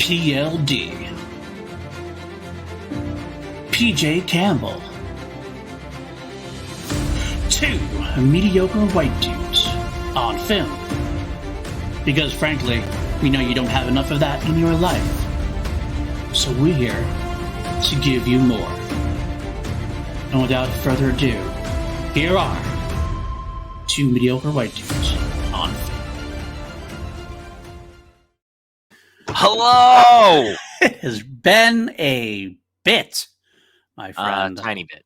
PLD PJ Campbell. Two mediocre white dudes on film. Because frankly, we know you don't have enough of that in your life. So we're here to give you more. And without further ado, here are two mediocre white dudes on film. Hello! It has been a bit, my friend. Tiny bit.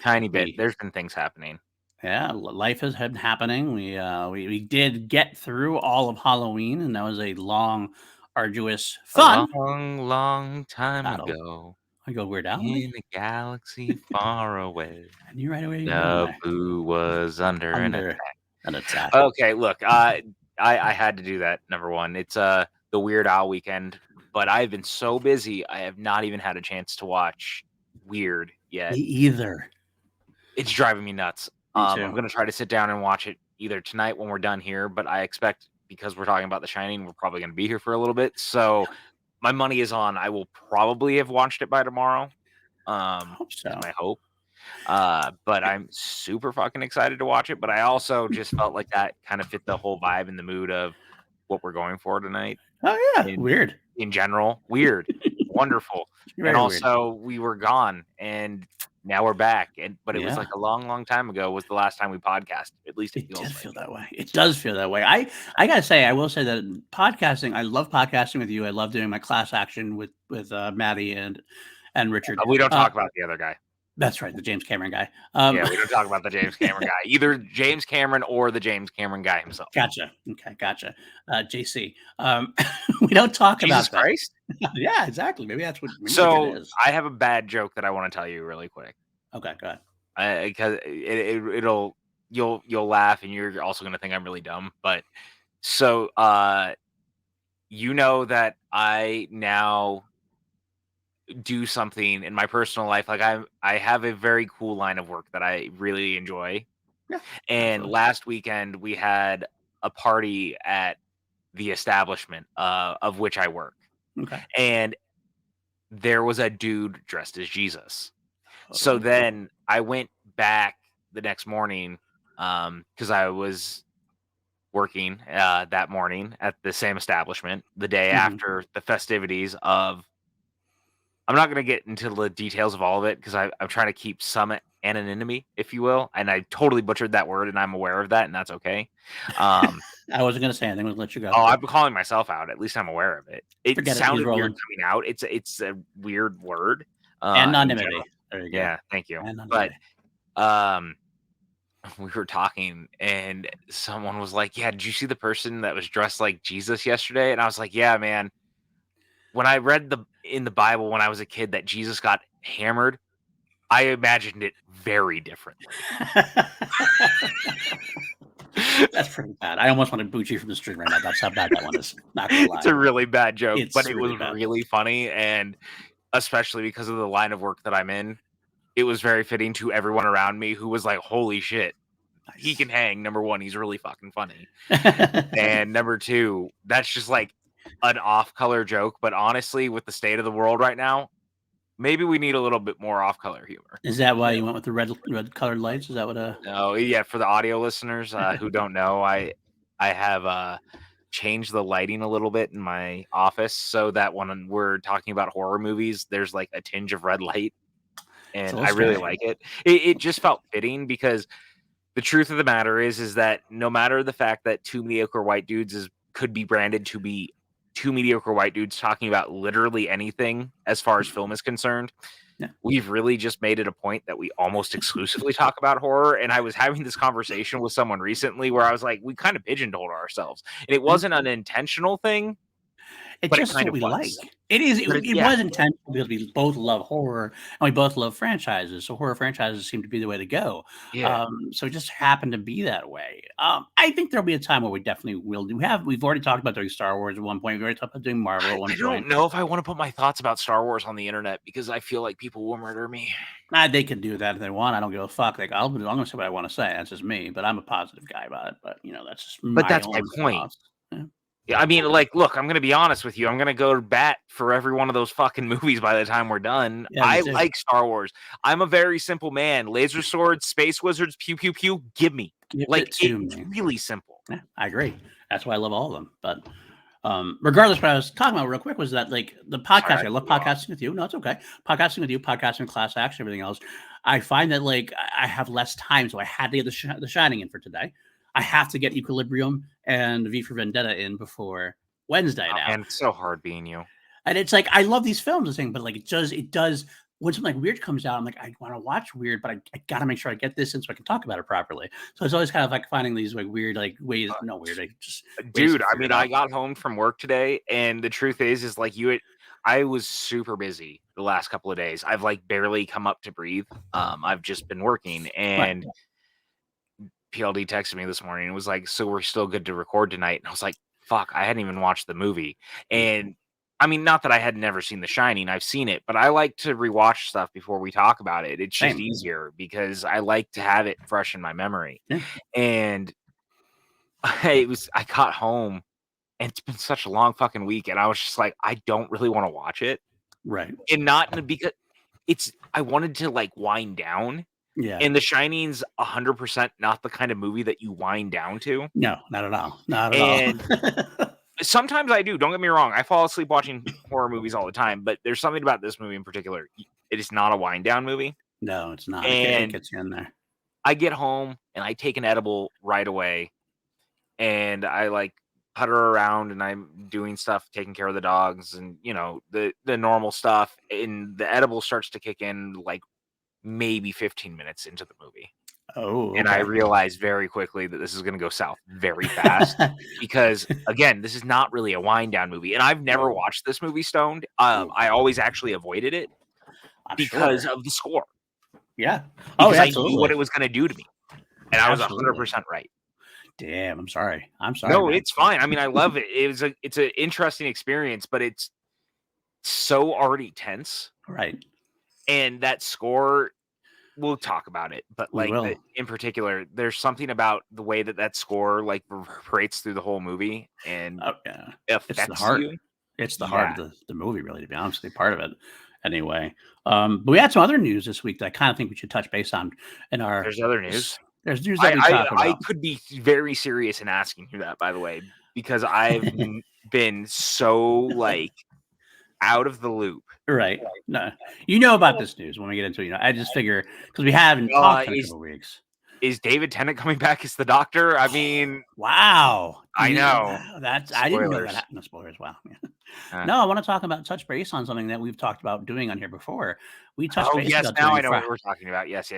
Tiny bit. There's been things happening. Yeah, life has been happening. We did get through all of Halloween, and that was a long, arduous, fun. A long time battle. ago. I go Weird Al. In a galaxy far away. I knew right away you were going there. Naboo was under an attack. An attack. Okay, look, I had to do that, number one. It's the Weird Al weekend, but I've been so busy, I have not even had a chance to watch Weird yet. Me either. It's driving me nuts. Me too. I'm going to try to sit down and watch it either tonight when we're done here, but I expect, because we're talking about The Shining, we're probably going to be here for a little bit. So my money is on. I will probably have watched it by tomorrow. I hope so. Is my hope. But I'm super fucking excited to watch it. But I also just felt like that kind of fit the whole vibe and the mood of what we're going for tonight. Oh yeah, weird. In general, weird, wonderful. And also, we were gone, and now we're back. But it was like a long time ago was the last time we podcasted. At least it does feel that way. It does feel that way. I gotta say, I will say that podcasting. I love podcasting with you. I love doing my class action with Maddie and Richard. We don't talk about the other guy. That's right, the James Cameron guy. Yeah, we don't talk about the James Cameron guy. Either James Cameron or the James Cameron guy himself. Gotcha. Okay, gotcha. JC. We don't talk Jesus about Christ. That. Yeah, exactly. Maybe that's what. So I have a bad joke that I want to tell you really quick. Okay, go ahead. Because you'll laugh, and you're also going to think I'm really dumb. But so you know that I now do something in my personal life. Like I have a very cool line of work that I really enjoy. Yeah, and absolutely. Last weekend we had a party at the establishment of which I work. Okay. And there was a dude dressed as Jesus. So then I went back the next morning because I was working that morning at the same establishment the day after the festivities of. I'm not going to get into the details of all of it because I'm trying to keep some anonymity, if you will. And I totally butchered that word, and I'm aware of that, and that's okay. I wasn't going to say anything. We'll let you go. Oh, I'm calling myself out. At least I'm aware of it. It sounded weird coming out. It's a weird word. Anonymity. There you go. Yeah, thank you. Anonymity. But we were talking, and someone was like, "Yeah, did you see the person that was dressed like Jesus yesterday?" And I was like, "Yeah, man. When I read in the Bible when I was a kid that Jesus got hammered, I imagined it very differently." That's pretty bad. I almost want to boot you from the street right now. That's how bad that one is. Not gonna lie. It's a really bad joke, but it was bad. really funny, and especially because of the line of work that I'm in, it was very fitting to everyone around me who was like, "Holy shit, nice. He can hang." Number one, he's really fucking funny. And number two, that's just like an off-color joke, but honestly, with the state of the world right now, maybe we need a little bit more off-color humor. Is that why you went with the red colored lights? Is that what No, yeah, for the audio listeners who don't know, I have changed the lighting a little bit in my office so that when we're talking about horror movies, there's like a tinge of red light, and I really like it. It just felt fitting because the truth of the matter is that no matter the fact that two mediocre white dudes could be branded to be two mediocre white dudes talking about literally anything as far as film is concerned, we've really just made it a point that we almost exclusively talk about horror. And I was having this conversation with someone recently where I was like, we kind of pipigeonholed ourselves, and it wasn't an intentional thing. It's just what we like. It is. It was intentional because we both love horror and we both love franchises. So horror franchises seem to be the way to go. Yeah. So it just happened to be that way. I think there'll be a time where we definitely will do. We've already talked about doing Star Wars at one point. We've already talked about doing Marvel at one point. I don't know if I want to put my thoughts about Star Wars on the internet because I feel like people will murder me. They can do that if they want. I don't give a fuck. Like I'm going to say what I want to say. That's just me. But I'm a positive guy about it. But that's just. But that's my point. Yeah. Yeah, I mean, like, look, I'm gonna be honest with you. I'm gonna go to bat for every one of those fucking movies by the time we're done. Yeah, me I too. like Star Wars. I'm a very simple man. Laser swords, space wizards, pew pew pew. Give me. Give Like, it to it's me. really simple. Yeah, I agree. That's why I love all of them. But regardless, what I was talking about real quick was that like the Sorry, podcast. I love podcasting with you. No, it's okay. Podcasting with you, podcasting class action, everything else. I find that like I have less time, so I had to get the Shining in for today. I have to get Equilibrium and V for Vendetta in before Wednesday oh, now. man, it's so hard being you. And it's like I love these films and thing, but like it does when something like weird comes out, I'm like, I want to watch weird, but I gotta make sure I get this in so I can talk about it properly. So it's always kind of like finding these like weird, like ways, no weird, like just Dude, I mean, I got home from work today, and the truth is like I was super busy the last couple of days. I've like barely come up to breathe. I've just been working, and PLD texted me this morning and was like, "So we're still good to record tonight?" And I was like, "Fuck, I hadn't even watched the movie." And I mean, not that I had never seen The Shining, I've seen it, but I like to rewatch stuff before we talk about it. It's just easier because I like to have it fresh in my memory. Yeah. And I got home and it's been such a long fucking week, and I was just like, I don't really want to watch it. Right. And not because I wanted to like wind down. Yeah. And The Shining's 100% not the kind of movie that you wind down to. No, not at all. Not at all. Sometimes I do. Don't get me wrong. I fall asleep watching horror movies all the time, but there's something about this movie in particular. It is not a wind down movie. No, it's not. And it gets you in there. I get home and I take an edible right away, and I like putter around and I'm doing stuff, taking care of the dogs, and the normal stuff. And the edible starts to kick in like maybe 15 minutes into the movie. Oh, okay. And I realized very quickly that this is going to go south very fast because, again, this is not really a wind down movie. And I've never watched this movie stoned. I always actually avoided it because of the score. Yeah. Because I knew what it was going to do to me. And I was 100% right. Damn, I'm sorry. No, man. It's fine. I mean, I love it. It's an interesting experience, but it's so already tense. Right. And that score, we'll talk about it, but like in particular, there's something about the way that score like reverberates through the whole movie and affects it's the heart. you. It's the heart of the movie, really, to be honest with you, part of it. Anyway, but we had some other news this week that I kind of think we should touch base on. There's other news. There's news that we talk about. I could be very serious in asking you that, by the way, because I've been so like out of the loop. Right. No, you know about this news when we get into it. I just figure because we haven't talked in a couple weeks. Is David Tennant coming back as the Doctor? I mean, wow. I know. I didn't know that. No spoilers. Wow. No, I want to talk about touch base on something that we've talked about doing on here before. We touched base. Yes, now I know what we're talking about. Yes.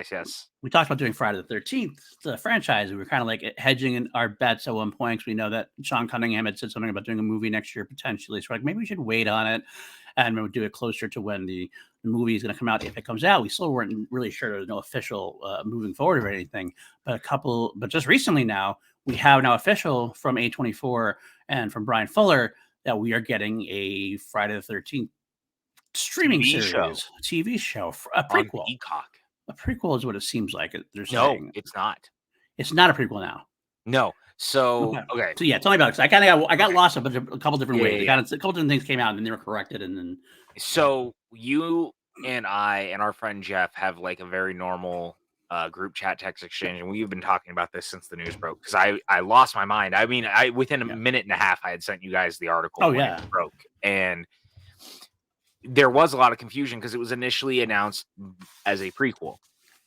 We talked about doing Friday the 13th, the franchise. We were kind of like hedging in our bets at one point because we know that Sean Cunningham had said something about doing a movie next year potentially. So we're like, maybe we should wait on it and we'll do it closer to when the movie is going to come out. If it comes out, we still weren't really sure. There was no official moving forward or anything. But just recently now, we have now official from A24 and from Brian Fuller that we are getting a Friday the 13th streaming TV show, a prequel. A prequel is what it seems like. They're saying. No, it's not. It's not a prequel now. No. So okay. So yeah, tell me about it. Because I got lost a couple different ways. A couple different things came out and then they were corrected. And then so you and I and our friend Jeff have like a very normal group chat text exchange, and we've been talking about this since the news broke because I lost my mind. I mean, within a minute and a half I had sent you guys the article when it broke, and there was a lot of confusion because it was initially announced as a prequel,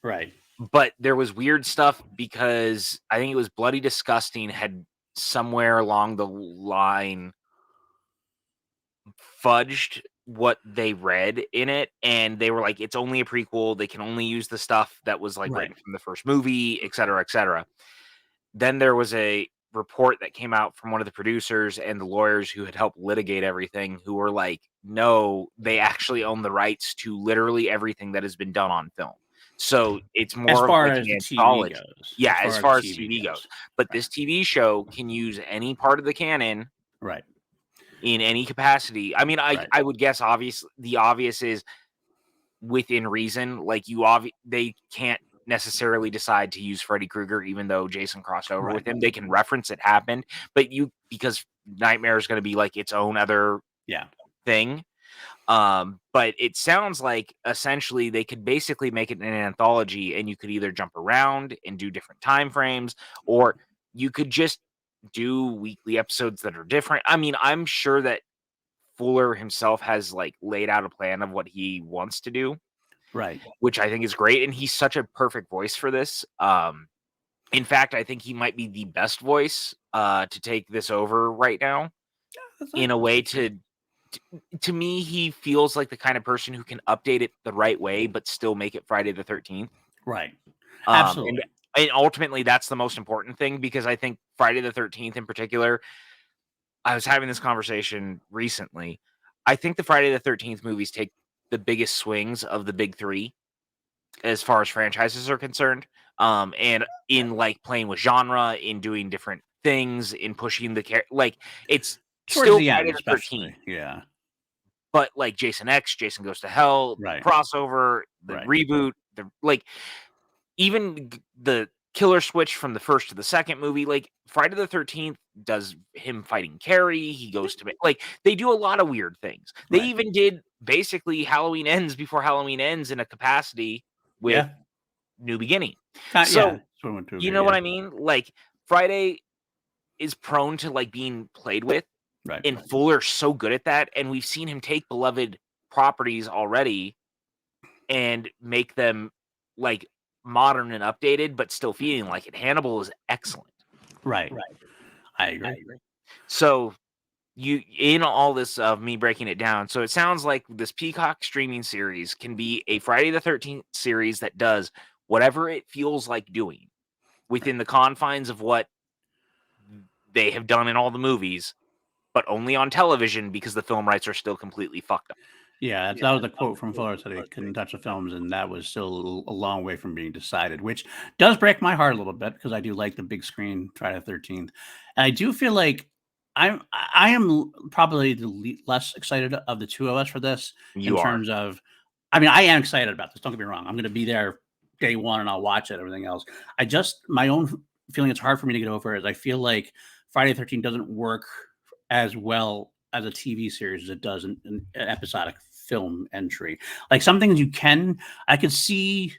right? But there was weird stuff because I think it was Bloody Disgusting had somewhere along the line fudged what they read in it, and they were like, it's only a prequel. They can only use the stuff that was like written from the first movie, et cetera, et cetera. Then there was a report that came out from one of the producers and the lawyers who had helped litigate everything, who were like, no, they actually own the rights to literally everything that has been done on film. So it's more as far like as the TV goes. Yeah, as far as TV goes. But this TV show can use any part of the canon. Right. In any capacity. I mean, I would guess the obvious is within reason. Like they can't necessarily decide to use Freddy Krueger, even though Jason crossed over with him. They can reference it happened, but because Nightmare is going to be like its own other Yeah. thing. But it sounds like essentially they could basically make it an anthology, and you could either jump around and do different time frames, or you could just do weekly episodes that are different. I mean, I'm sure that Fuller himself has like laid out a plan of what he wants to do, Right. which I think is great, and he's such a perfect voice for this. In fact, I think he might be the best voice to take this over right now in a way to me, he feels like the kind of person who can update it the right way, but still make it Friday the 13th. Right. And Absolutely. ultimately, that's the most important thing, because I think Friday the 13th in particular, I was having this conversation recently. I think the Friday the 13th movies take the biggest swings of the big three as far as franchises are concerned. And in like playing with genre, in doing different things, in pushing the like it's Towards still the end, Friday the 13th. especially. Yeah. But like Jason X, Jason Goes to Hell, the Right. crossover, the Right. reboot, the like even the killer switch from the first to the second movie, like Friday the 13th does him fighting Carrie. He goes to like they do a lot of weird things. They Right. even did basically Halloween Ends before Halloween Ends in a capacity with Yeah. New Beginning. Yeah. So So we went to you agree. know what Yeah. I mean? Like Friday is prone to like being played with. Right. And Fuller's so good at that, and we've seen him take beloved properties already and make them, like, modern and updated, but still feeling like it. Hannibal is excellent. Right. I agree. So, you in all this of me breaking it down, so it sounds like this Peacock streaming series can be a Friday the 13th series that does whatever it feels like doing within the confines of what they have done in all the movies, but only on television because the film rights are still completely fucked up. Yeah, that was a quote from Fuller said he couldn't touch the films, and that was still a long way from being decided, which does break my heart a little bit because I do like the big screen Friday the 13th. And I do feel like I am probably the less excited of the two of us for this in You are. terms of, I mean, I am excited about this. Don't get me wrong. I'm going to be there day one and I'll watch it, everything else. My own feeling it's hard for me to get over is I feel like Friday the 13th doesn't work as well as a TV series as it does in an episodic film entry. Like some things I could see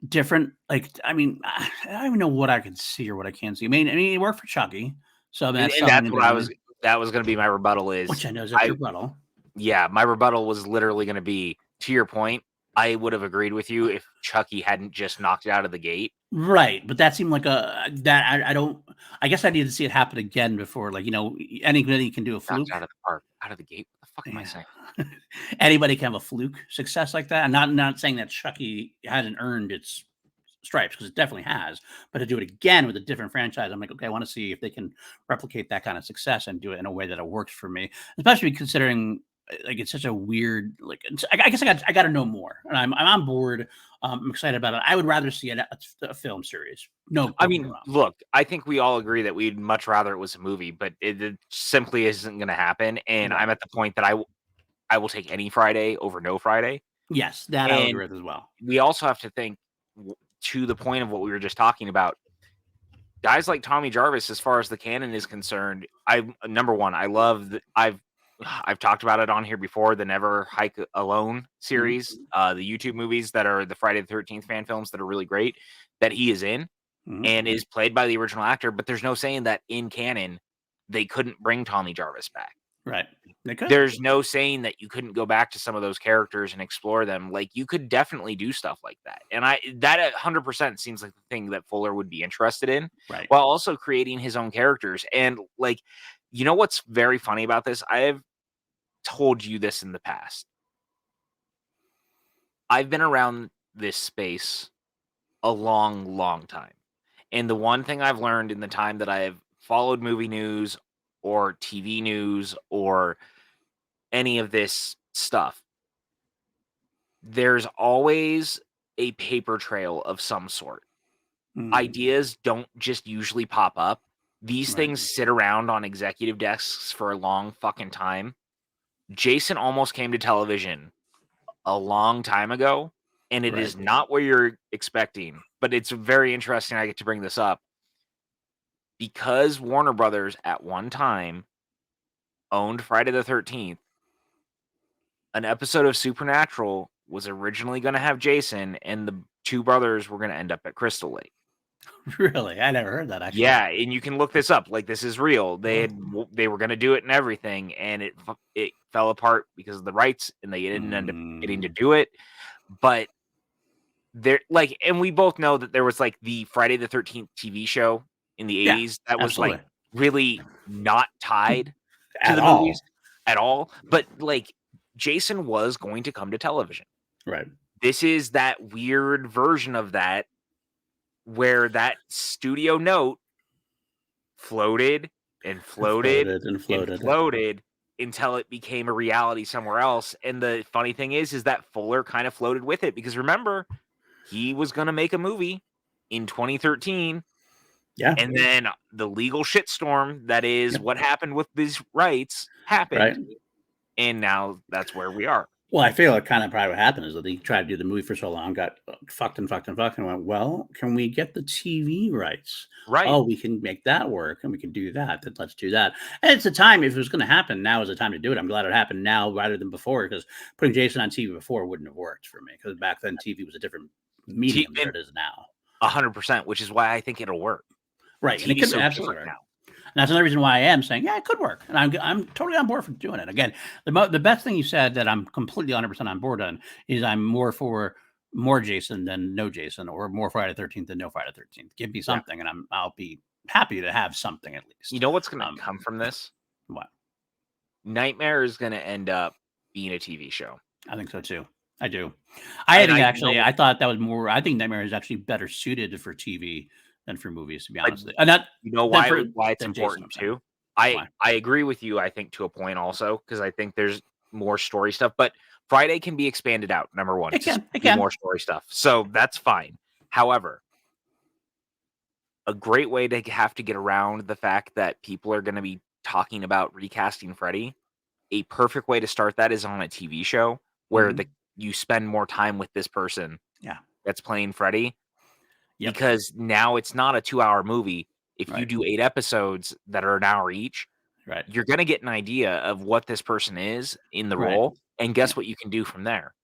different. Like I mean, I don't even know what I could see or what I can't see. I mean, it worked for Chucky, so I mean, that's And something that's to what do. that was gonna be my rebuttal Which is I know is a I rebuttal. yeah, my rebuttal was literally gonna be, to your point, I would have agreed with you if Chucky hadn't just knocked it out of the gate. Right, but that seemed like I don't. I guess I need to see it happen again before, like anybody can do a Knocked it fluke. out of the park. Out of the gate? What the fuck am I Yeah. saying? Anybody can have a fluke success like that. I'm not saying that Chucky hasn't earned its stripes because it definitely has, but to do it again with a different franchise, I'm like, okay, I want to see if they can replicate that kind of success and do it in a way that it works for me, especially considering like it's such a weird like. I guess I got to know more, and I'm on board. I'm excited about it. I would rather see a film series. No, I don't get me mean, wrong. look, I think we all agree that we'd much rather it was a movie, but it simply isn't gonna happen, and Right. I'm at the point that I will take any Friday over no Friday, Yes, that I would agree and with as well. we also have to think to the point of what we were just talking about, guys like Tommy Jarvis, as far as the canon is concerned, I number one, I love I've talked about it on here before, the Never Hike Alone Mhm, series, the YouTube movies that are the Friday the 13th fan films that are really great that he is in mhm. and is played by the original actor, but there's no saying that in canon they couldn't bring Tommy Jarvis back. Right. They could. There's no saying that you couldn't go back to some of those characters and explore them. Like you could definitely do stuff like that. And that 100% seems like the thing that Fuller would be interested in Right. while also creating his own characters. And like, you know what's very funny about this? I have told you this in the past. I've been around this space a long, long time. And the one thing I've learned in the time that I have followed movie news or TV news or any of this stuff, there's always a paper trail of some sort. Mm, Ideas don't just usually pop up. These right. things sit around on executive desks for a long fucking time. Jason almost came to television a long time ago, and it Right. is not what you're expecting, but it's very interesting I get to bring this up because Warner Brothers at one time owned Friday the 13th, an episode of Supernatural was originally going to have Jason, and the two brothers were going to end up at Crystal Lake. Really? I never heard that, actually. Yeah, and you can look this up. Like, this is real. They were going to do it and everything, and it fell apart because of the rights, and they didn't end up getting to do it. But there, like, and we both know that there was like the Friday the 13th TV show in the 80s that was absolutely. like really not tied to At the all. movies at all. But like, Jason was going to come to television. Right. This is that weird version of that where that studio note floated and floated and floated. and floated until it became a reality somewhere else. And the funny thing is that Fuller kind of floated with it, because remember, he was going to make a movie in 2013. Yeah. And then the legal shitstorm that is what happened with these rights happened. Right. And now that's where we are. Well, I feel like kind of probably what happened is that they tried to do the movie for so long, got fucked and went, well, can we get the TV rights? Right. Oh, we can make that work, and we can do that. Then let's do that. And it's the time, if it was going to happen, now is the time to do it. I'm glad it happened now rather than before, because putting Jason on TV before wouldn't have worked for me, because back then TV was a different medium than it is now. 100%, which is why I think it'll work. Right. And it could absolutely work now. And that's another reason why I am saying, yeah, it could work. And I'm totally on board for doing it. Again, the best thing you said that I'm completely 100% on board on is I'm more for more Jason than no Jason, or more Friday the 13th than no Friday the 13th. Give me something, and I'll be happy to have something at least. You know what's going to come from this? What? Nightmare is going to end up being a TV show. I think so too. I do. I thought that was more. I think Nightmare is actually better suited for TV than for movies, to be honest. And that, you know why it's important too? I agree with you, I think, to a point also, because I think there's more story stuff, but Friday can be expanded out, number one. It can. More story stuff. So that's fine. However, a great way to have to get around the fact that people are going to be talking about recasting Freddy, a perfect way to start that is on a TV show where you spend more time with this person that's playing Freddy. Yep. Because now it's not a 2-hour movie. If you do 8 episodes that are an hour each, you're going to get an idea of what this person is in the role. And guess what you can do from there?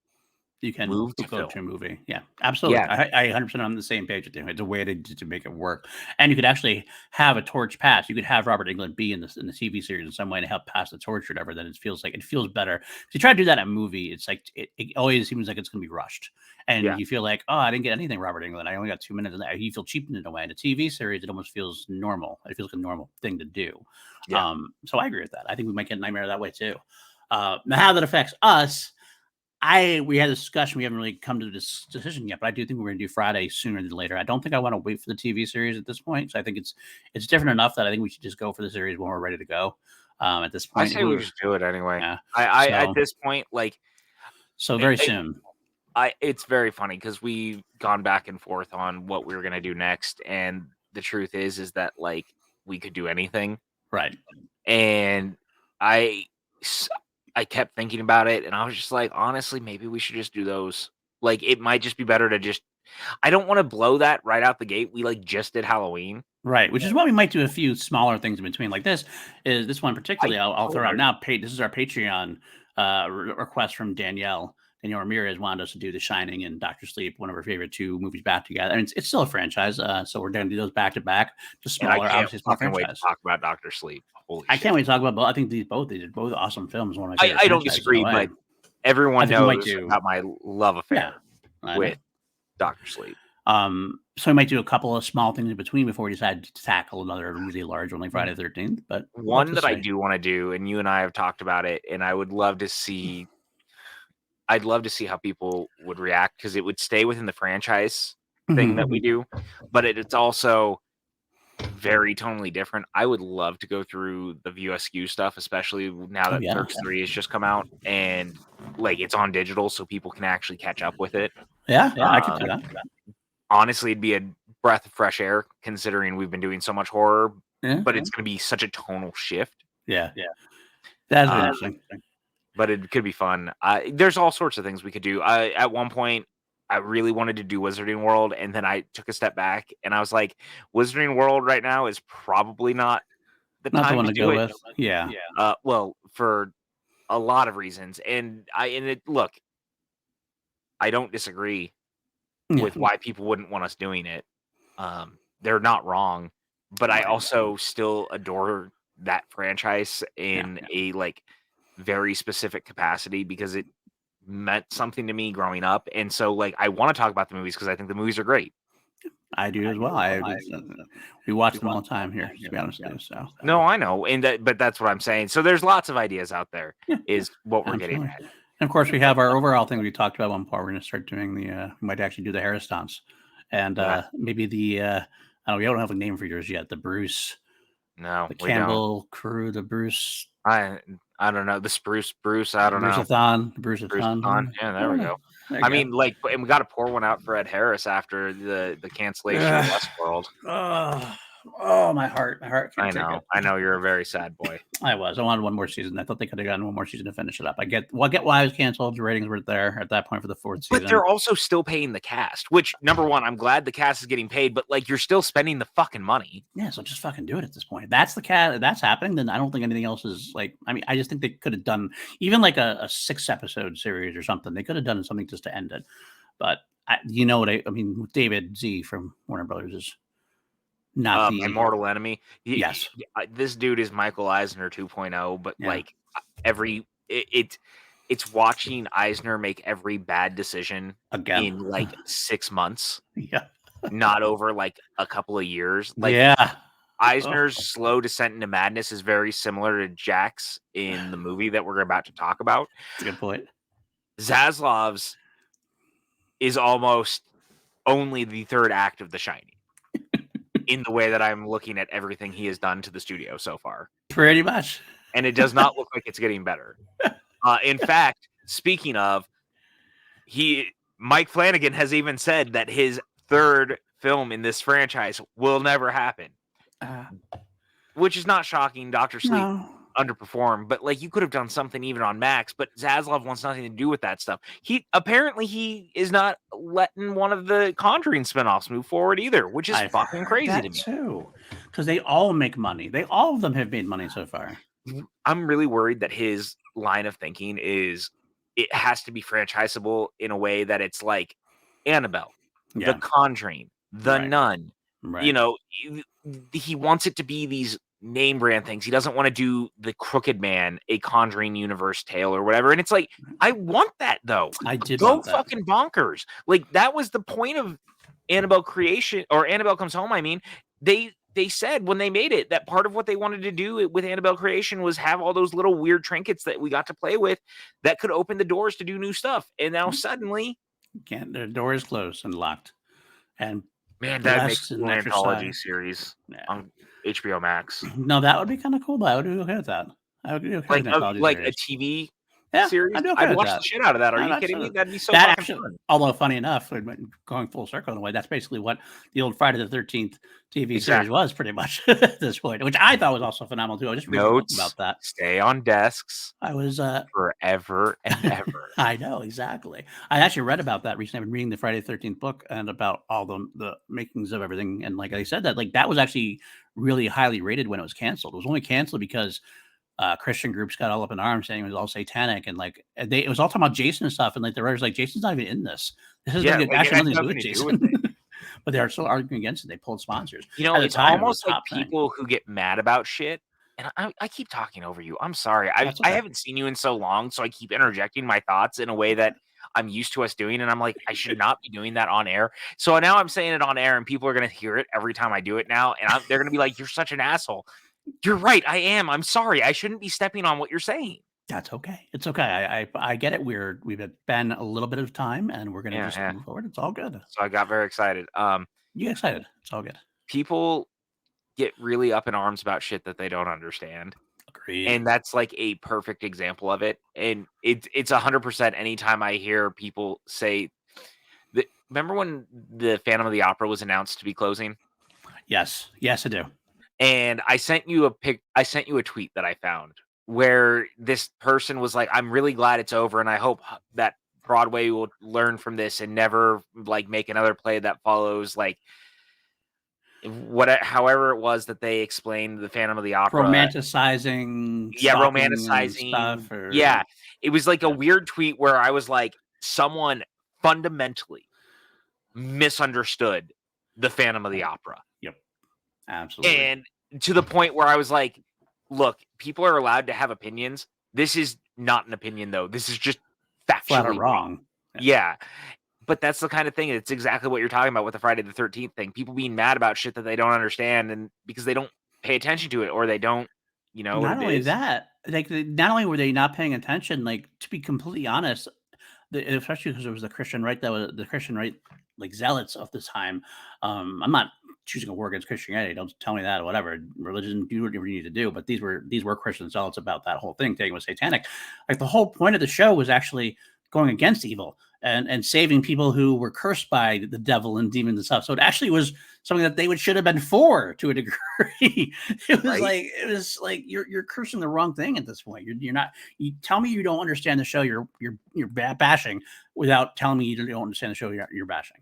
You can go to a movie. Yeah, absolutely. Yeah. I 100% on the same page with you. It's a way to make it work. And you could actually have a torch pass. You could have Robert Englund be in the TV series in some way to help pass the torch or whatever. Then it feels better. If you try to do that in a movie, it's like it always seems like it's going to be rushed. And you feel like, oh, I didn't get anything, Robert Englund. I only got 2 minutes in there. You feel cheapened in a way. In a TV series, it almost feels normal. It feels like a normal thing to do. Yeah. So I agree with that. I think we might get Nightmare that way too. Now, how that affects us, we had a discussion. We haven't really come to this decision yet, but I do think we're going to do Friday sooner than later. I don't think I want to wait for the TV series at this point. So I think it's different enough that I think we should just go for the series when we're ready to go. At this point, I say we should do it anyway. Yeah. I at this point, like, so very soon. It's very funny because we've gone back and forth on what we were going to do next, and the truth is that like we could do anything, right? And I kept thinking about it, and I was just like, honestly, maybe we should just do those. Like, it might just be better to just. I don't want to blow that right out the gate. We like just did Halloween, right? Which is why we might do a few smaller things in between. Like this one particularly. I'll throw out now. This is our Patreon request from Danielle. Danielle Ramirez wanted us to do The Shining and Dr. Sleep, one of her favorite 2 movies back together. And it's still a franchise, so we're going to do those back to back, just smaller. Obviously, it's not franchise. Wait to talk about Dr. Sleep. I can't wait to talk about both. I think they did both awesome films. One of my I don't disagree, but everyone knows about my love affair with Dr. Sleep. So we might do a couple of small things in between before we decide to tackle another really large one like Friday the 13th. But one that I do want to do, and you and I have talked about it, and I would love to see. I'd love to see how people would react, because it would stay within the franchise thing that we do, but it's also very tonally different. I would love to go through the View Askew stuff, especially now that Turks 3 has just come out and like it's on digital, so people can actually catch up with it. Yeah, I could do that. Honestly, it'd be a breath of fresh air considering we've been doing so much horror, but it's going to be such a tonal shift. Yeah. That's interesting. But it could be fun. There's all sorts of things we could do. At one point, I really wanted to do Wizarding World, and then I took a step back, and I was like, Wizarding World right now is probably not the Not the time one to to do go it. with. Yeah. Well, for a lot of reasons, and look, I don't disagree Yeah. with why people wouldn't want us doing it. They're not wrong, but I Right. also still adore that franchise Yeah. in a like very specific capacity because it meant something to me growing up, and so like I want to talk about the movies because I think the movies are great. I do as well. We watch them all the time here, to be honest with you. So No, I know, but that's what I'm saying. So there's lots of ideas out there. yeah, Is what we're getting absolutely. at. And of course, we have our overall thing we talked about one part. We're going to start doing we might actually do the Harrisons, and Yeah. maybe the I don't have a name for yours yet. The Bruce, No, the we don't. Campbell crew, the Bruce. I don't know. The Spruce Bruce. I don't know. Bruce-a-thon, the Bruce-a-thon. Yeah, there we go. There you I go. mean, like, and we got to pour one out for Ed Harris after the cancellation of Westworld. Oh, my heart can't take it. I know you're a very sad boy. I wanted one more season. I thought they could have gotten one more season to finish it up. I get why it was canceled. The ratings weren't there at that point for the fourth season. But they're also still paying the cast, which number one, I'm glad the cast is getting paid, but like you're still spending the fucking money. Yeah, so just fucking do it at this point. That's the cat that's happening, then I don't think anything else is like I mean, I just think they could have done even like a 6-episode series or something. They could have done something just to end it. But you know what I mean, David Z from Warner Brothers is not the My mortal enemy. Yes. This dude is Michael Eisner 2.0, but like it's watching Eisner make every bad decision again in like 6 months. Yeah. Not over like a couple of years. Like yeah. Eisner's slow descent into madness is very similar to Jack's in the movie that we're about to talk about. That's a good point. Zaslav's is almost only the third act of The Shining. In the way that I'm looking at everything he has done to the studio so far. Pretty much. And it does not look like it's getting better. In fact, speaking of, Mike Flanagan has even said that his third film in this franchise will never happen. Which is not shocking. Dr. Sleep underperformed, but like you could have done something even on Max, but Zaslav wants nothing to do with that stuff. He is not letting one of the Conjuring spinoffs move forward either, which is fucking crazy to me. Too, because they all make money. All of them have made money so far. I'm really worried that his line of thinking is it has to be franchisable in a way that it's like Annabelle, The Conjuring, The Nun. Right. You know, he wants it to be these name brand things. He doesn't want to do the Crooked Man, a Conjuring universe tale or whatever. And it's like, I want that though. I did go fucking bonkers. Like that was the point of Annabelle Creation or Annabelle Comes Home. I mean, they said when they made it that part of what they wanted to do with Annabelle Creation was have all those little weird trinkets that we got to play with that could open the doors to do new stuff. And now suddenly the door is closed and locked. And man, that makes an anthology series on HBO Max. No, that would be kind of cool. I would be okay with that. I would be okay with like a TV series. I'd be okay I'd watch the shit out of that. Are you kidding me? That'd be so fucking fun. Although funny enough, going full circle in a way, that's basically what the old Friday the 13th TV series was pretty much at this point, which I thought was also phenomenal too. I just read about that. Stay on desks. I was forever and ever. I know, exactly. I actually read about that recently. I've been reading the Friday the 13th book and about all the makings of everything. And like I said, that was actually really highly rated when it was canceled. It was only canceled because Christian groups got all up in arms saying it was all satanic and like it was all talking about Jason and stuff. And like the writers like, Jason's not even in this. This has actually nothing to do with Jason. But they are still arguing against it. They pulled sponsors. You know, it's almost like people who get mad about shit. And I keep talking over you. I'm sorry. I haven't seen you in so long, so I keep interjecting my thoughts in a way that I'm used to us doing. And I'm like, I should not be doing that on air. So now I'm saying it on air and people are going to hear it every time I do it now. And they're going to be like, you're such an asshole. You're right. I am. I'm sorry. I shouldn't be stepping on what you're saying. That's okay. It's okay. I get it. We've been a little bit of time and we're going to just move forward. It's all good. So I got very excited. You get excited. It's all good. People get really up in arms about shit that they don't understand. Agreed. And that's like a perfect example of it. And it's 100% anytime I hear people say that. Remember when the Phantom of the Opera was announced to be closing? Yes, I do. And I sent you a tweet that I found where this person was like, I'm really glad it's over. And I hope that Broadway will learn from this and never like make another play that follows. Like, however it was that they explained the Phantom of the Opera. Romanticizing, Romanticizing stuff. Or... Yeah, it was like a weird tweet where I was like, someone fundamentally misunderstood the Phantom of the Opera. Yep, absolutely. And to the point where I was like, look, people are allowed to have opinions. This is not an opinion, though. This is just factually wrong. Yeah. But that's the kind of thing. It's exactly what you're talking about with the Friday the 13th thing. People being mad about shit that they don't understand, and because they don't pay attention to it, or they don't, Not what it only is. that, like, not only were they not paying attention, like, to be completely honest, especially because it was the Christian right, like, zealots of the time. I'm not choosing a war against Christianity. Don't tell me that or whatever. Religion, do whatever you need to do. But these were Christian zealots about that whole thing. Taking was satanic. Like, the whole point of the show was actually going against evil and saving people who were cursed by the devil and demons and stuff. So it actually was something that they should have been for, to a degree. It was like you're cursing the wrong thing at this point. You're not. You tell me you don't understand the show. You're bashing without telling me you don't understand the show. You're bashing.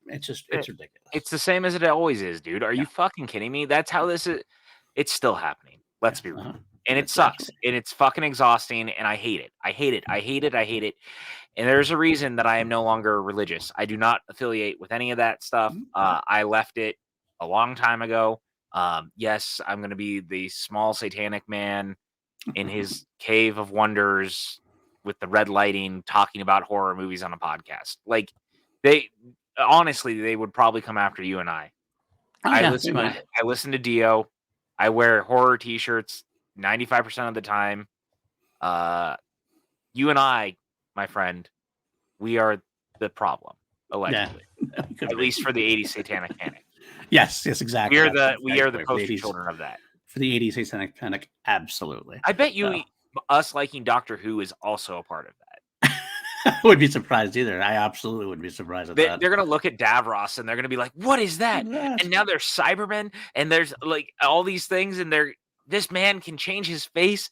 It's ridiculous. It's the same as it always is, dude. Are you fucking kidding me? That's how this is. It's still happening. Let's be real. And it sucks. And it's fucking exhausting. And I hate it. I hate it. And there's a reason that I am no longer religious. I do not affiliate with any of that stuff. I left it a long time ago. Yes, I'm going to be the small satanic man in his cave of wonders with the red lighting, talking about horror movies on a podcast. Like, they would probably come after you and I. I listen to Dio. I wear horror t-shirts 95% of the time. You and I, my friend, we are the problem, allegedly. Yeah, at least for the 80s satanic panic. Yes, exactly. We are the poster children of that. For the 80s satanic panic, absolutely. I bet us liking Doctor Who is also a part of that. I wouldn't be surprised either. I absolutely wouldn't be surprised at that. They're going to look at Davros and they're going to be like, what is that? And now there's Cybermen and there's like all these things, and this man can change his face.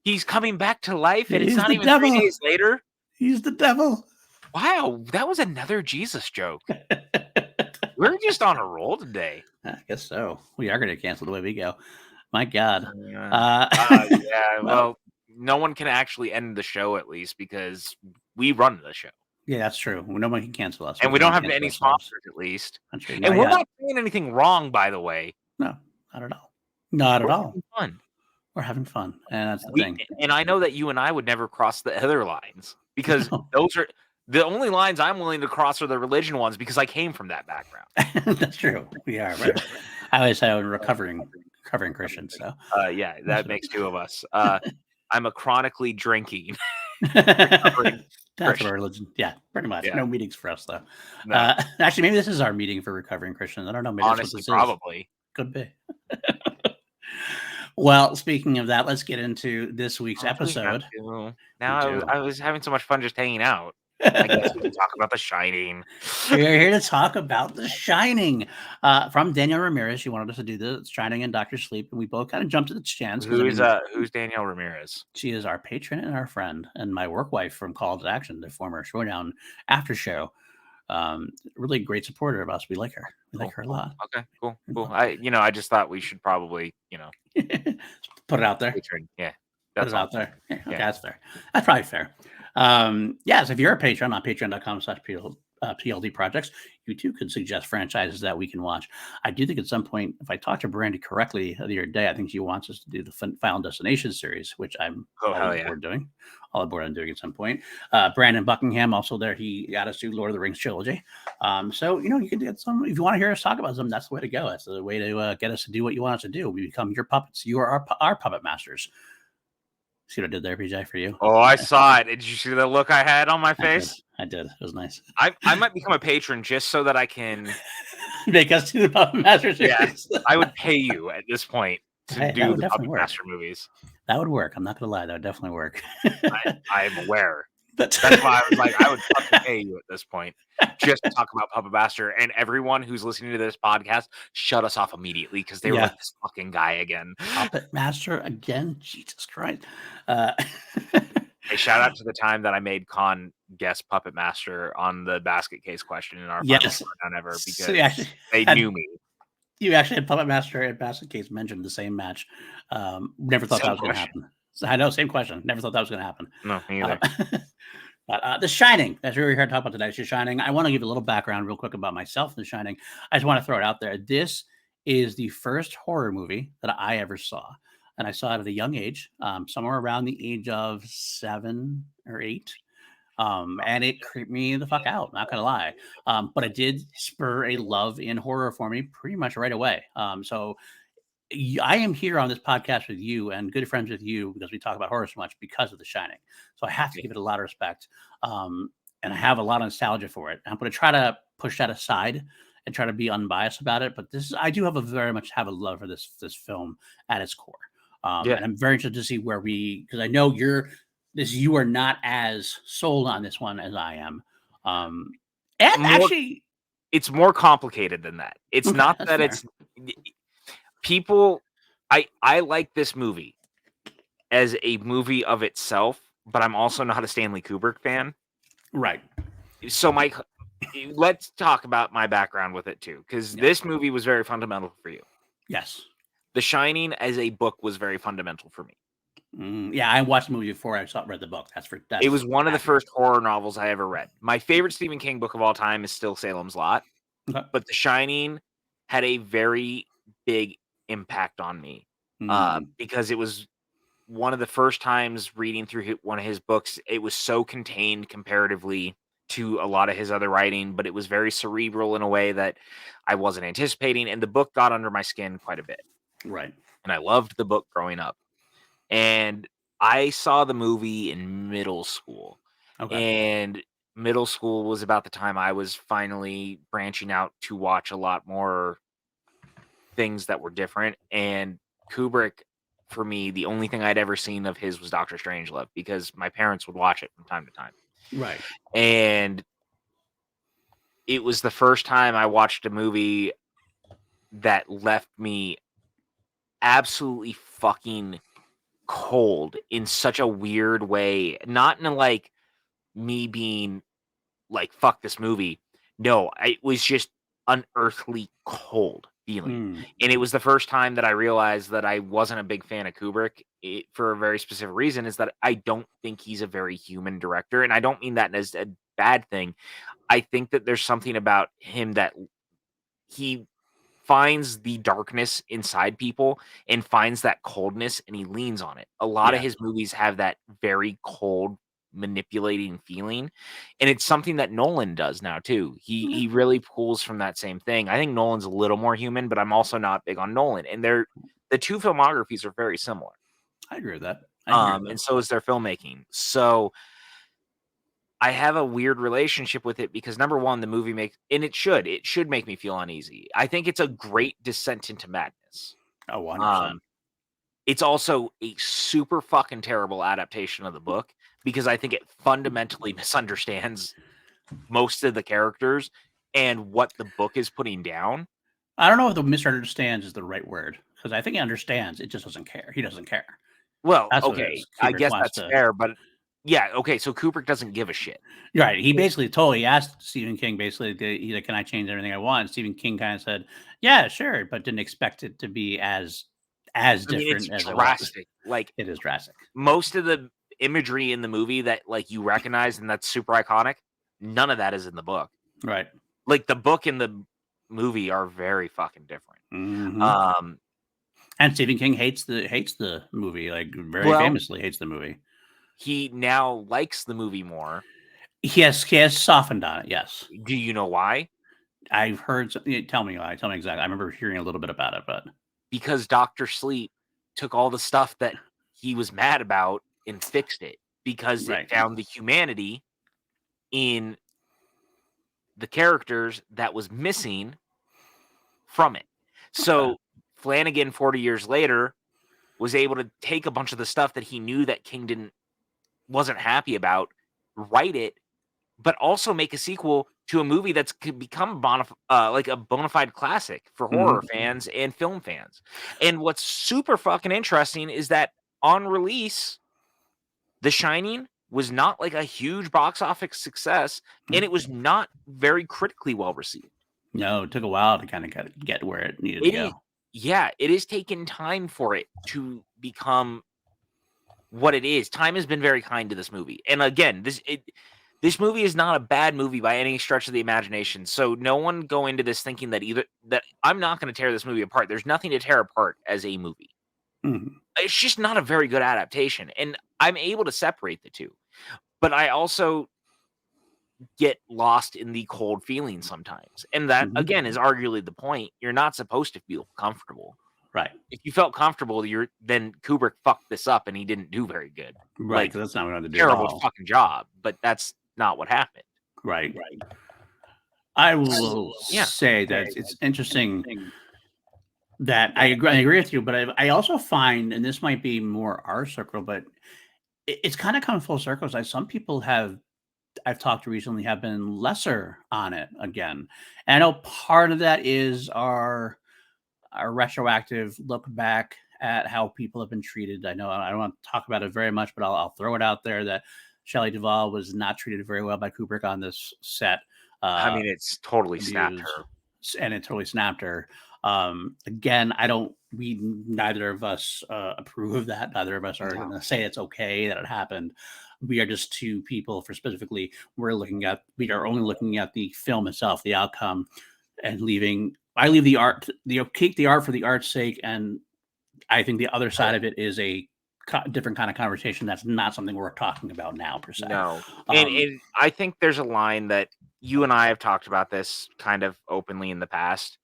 He's coming back to life, and it's not even 3 days later. He's the devil. Wow, that was another Jesus joke. We're just on a roll today. I guess so. We are going to cancel the way we go. My God. Well, no one can actually end the show, at least, because we run the show. Yeah, that's true. No one can cancel us. And we don't have any sponsors, at least. And we're not saying anything wrong, by the way. No, not at all. Not at all. Fun. We're having fun, and that's the thing. And I know that you and I would never cross the other lines, because those are the only lines I'm willing to cross are the religion ones, because I came from that background. That's true. We are. Right? I always say I'm recovering Christian. So yeah, that makes two of us. I'm a chronically drinking. That's our religion. Yeah, pretty much. Yeah. No meetings for us, though. No. Actually, maybe this is our meeting for recovering Christians. I don't know. Maybe honestly, probably. Could be. Well, speaking of that, let's get into this week's episode. Now, I was having so much fun just hanging out. I guess we can talk about The Shining. We're here to talk about The Shining from Danielle Ramirez. She wanted us to do The Shining and Dr. Sleep, and we both kind of jumped to the chance. Who's Danielle Ramirez? She is our patron and our friend, and my work wife from Call to Action, the former Showdown after show. Really great supporter of us. We like her. We like her a lot. Okay, cool. I just thought we should probably, put it out there. Patron. Yeah. Put it out there. Yeah, okay, that's fair. That's probably fair. So if you're a patron on patreon.com/PLD projects, you too could suggest franchises that we can watch. I do think at some point, if I talk to Brandy correctly the other day, I think she wants us to do the Final Destination series, which I'm all aboard doing at some point. Brandon Buckingham also there. He got us to Lord of the Rings trilogy. So you can get some, if you want to hear us talk about something, that's the way to go. That's the way to get us to do what you want us to do. We become your puppets. You are our puppet masters. See what I did there, PJ, for you? Oh, I saw it. Did you see the look I had on my face? I did. It was nice. I might become a patron just so that I can make us do the Puppet Master series. Yeah, I would pay you at this point to do the Puppet Master movies. That would work. I'm not going to lie. That would definitely work. I'm aware. That's why I was like, I would fucking pay you at this point just to talk about Puppet Master. And everyone who's listening to this podcast, shut us off immediately because they were like, this fucking guy again. Puppet Master again? Jesus Christ. Hey, shout out to the time that I made Con guess Puppet Master on the basket case question in our final down ever because they knew me. You actually had Puppet Master and Basket Case mentioned the same match. Never thought that Same was going to question. happen. So, I know, same question. Never thought that was going to happen. No, me either. But The Shining, that's what we're here to talk about today. It's The Shining. I want to give a little background real quick about myself, The Shining. I just want to throw it out there. This is the first horror movie that I ever saw. And I saw it at a young age, somewhere around the age of 7 or 8. And it creeped me the fuck out, not gonna lie. But it did spur a love in horror for me pretty much right away. I am here on this podcast with you and good friends with you because we talk about horror so much because of The Shining. So I have to give it a lot of respect. And I have a lot of nostalgia for it. I'm going to try to push that aside and try to be unbiased about it. But I do have very much have a love for this film at its core. And I'm very interested to see because I know you are not as sold on this one as I am. Actually, it's more complicated than that. It's okay, not that's that fair. it's people. I like this movie as a movie of itself, but I'm also not a Stanley Kubrick fan. Right. So Mike, let's talk about my background with it too, because this movie was very fundamental for you. Yes. The Shining as a book was very fundamental for me. Yeah, I watched the movie before I read the book. It was one of the first horror novels I ever read. My favorite Stephen King book of all time is still Salem's Lot, but The Shining had a very big impact on me because it was one of the first times reading through one of his books. It was so contained comparatively to a lot of his other writing, but it was very cerebral in a way that I wasn't anticipating, and the book got under my skin quite a bit. Right. And I loved the book growing up. And I saw the movie in middle school. Okay. And middle school was about the time I was finally branching out to watch a lot more things that were different. And Kubrick, for me, the only thing I'd ever seen of his was Dr. Strangelove because my parents would watch it from time to time. Right. And it was the first time I watched a movie that left me absolutely fucking cold in such a weird way. Not in like me being like, fuck this movie. No, it was just unearthly cold feeling. And it was the first time that I realized that I wasn't a big fan of Kubrick for a very specific reason, is that I don't think he's a very human director. And I don't mean that as a bad thing. I think that there's something about him that he finds the darkness inside people and finds that coldness and he leans on it. A lot of his movies have that very cold, manipulating feeling, and it's something that Nolan does now too. He really pulls from that same thing. I think Nolan's a little more human, but I'm also not big on Nolan, and the two filmographies are very similar. I agree with that. And so is their filmmaking. So I have a weird relationship with it because number one, the movie it should make me feel uneasy. I think it's a great descent into madness. Oh, 100%. It's also a super fucking terrible adaptation of the book because I think it fundamentally misunderstands most of the characters and what the book is putting down. I don't know if the misunderstands is the right word because I think he understands. It just doesn't care. He doesn't care. Well, okay, I guess that's fair, but yeah, okay, so Kubrick doesn't give a shit. Right. He basically asked Stephen King, he's like, can I change everything I want? And Stephen King kind of said, yeah, sure, but didn't expect it to be as different as drastic. Like, it is drastic. Most of the imagery in the movie that like you recognize and that's super iconic, none of that is in the book. Right. Like the book and the movie are very fucking different. And Stephen King hates the movie, like very famously hates the movie. He now likes the movie more. He has softened on it. Yes. Do you know why? I've heard. Tell me why. Tell me exactly. I remember hearing a little bit about it, but because Dr. Sleep took all the stuff that he was mad about and fixed it because it found the humanity in the characters that was missing from it. So Flanagan, 40 years later, was able to take a bunch of the stuff that he knew that King wasn't happy about, write it, but also make a sequel to a movie that's could become like a bona fide classic for horror fans and film fans. And what's super fucking interesting is that on release, The Shining was not like a huge box office success, and it was not very critically well received. No, it took a while to kind of get where it needed to It is, go. yeah, it has taken time for it to become what it is. Time has been very kind to this movie. And again, this movie is not a bad movie by any stretch of the imagination. So no one go into this thinking that either that I'm not going to tear this movie apart. There's nothing to tear apart as a movie. Mhm. It's just not a very good adaptation, and I'm able to separate the two. But I also get lost in the cold feeling sometimes. And that Mhm. again is arguably the point. You're not supposed to feel comfortable. Right. If you felt comfortable, then Kubrick fucked this up and he didn't do very good. Right. Like, Because that's not what I had to do at terrible all. fucking job, but that's not what happened. Right. I will Yeah. say that it's interesting that I agree with you, but I also find, and this might be more our circle, but it's kind of come full circle. Like some people I've talked to recently have been lesser on it again. And I know part of that is our retroactive look back at how people have been treated. I know I don't want to talk about it very much, but I'll throw it out there that Shelley Duvall was not treated very well by Kubrick on this set. I mean, it's totally snapped Abused, her. and it totally snapped her. Again, I don't. We neither of us approve of that. Neither of us are No. going to say it's okay that it happened. We are just two people. For specifically, we are only looking at the film itself, the outcome, and leaving. I leave the art, keep the art for the art's sake, and I think the other side of it is a different kind of conversation. That's not something we're talking about now per se. No. And Um, and I think there's a line that you and I have talked about this kind of openly in the past.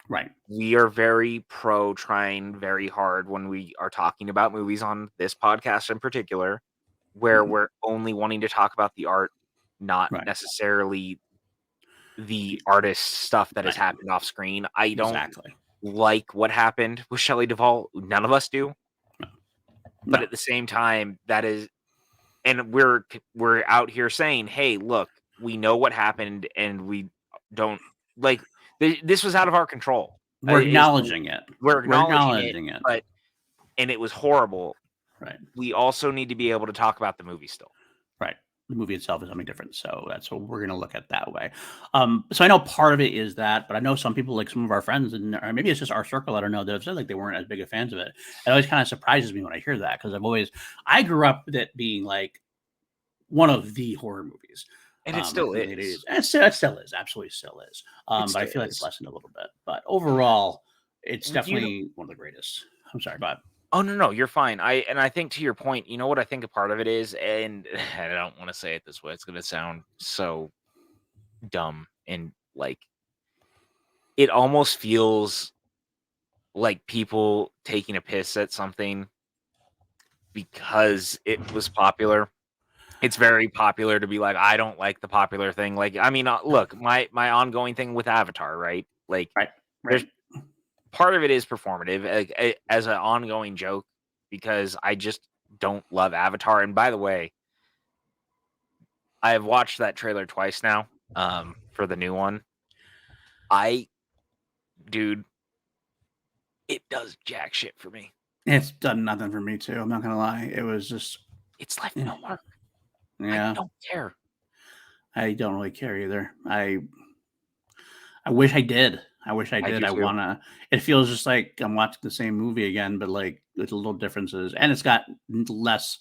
right. We are very pro trying very hard when we are talking about movies on this podcast in particular, where Mhm. we're only wanting to talk about the art, not Right. necessarily the artist stuff that has Right. happened off screen. I don't Exactly. like what happened with Shelley Duvall. None of us do. But No. at the same time, that is, and we're out here saying, "Hey, look, we know what happened, and we don't like this was out of our control." We're Is acknowledging it. we're We're acknowledging it, acknowledging it. but and it was horrible. Right. We also need to be able to talk about the movie still. Right. The movie itself is something different. So that's what we're going to look at that way. So I know part of it is that, but I know some people, like some of our friends, and or maybe it's just our circle, I don't know, that have said like they weren't as big of fans of it. It always kind of surprises me when I hear that because I grew up with it being like one of the horror movies. And it Like still in the late is. 80s. And it still is, absolutely still is. It But I still feel like it's is. lessened a little bit. But overall, it's You know, definitely one of the greatest. I'm sorry, but oh, no, you're fine. I think to your point, you know what I think a part of it is, and I don't wanna say it this way, it's gonna sound so dumb and, like, it almost feels like people taking a piss at something because it was popular. It's very popular to be like, "I don't like the popular thing." Like, I mean, look, my ongoing thing with Avatar, right? Like, right, there's right. part of it is performative, like, as an ongoing joke because I just don't love Avatar, and by the way, I have watched that trailer twice now, for the new one. I dude, it does jack shit for me. It's done nothing for me too. I'm not gonna lie. It was just It's left eh, no mark. I yeah. don't care. I don't really care either. I wish I did. I wish I I did. do I too. wanna. It feels just like I'm watching the same movie again, but like with little differences, and it's got less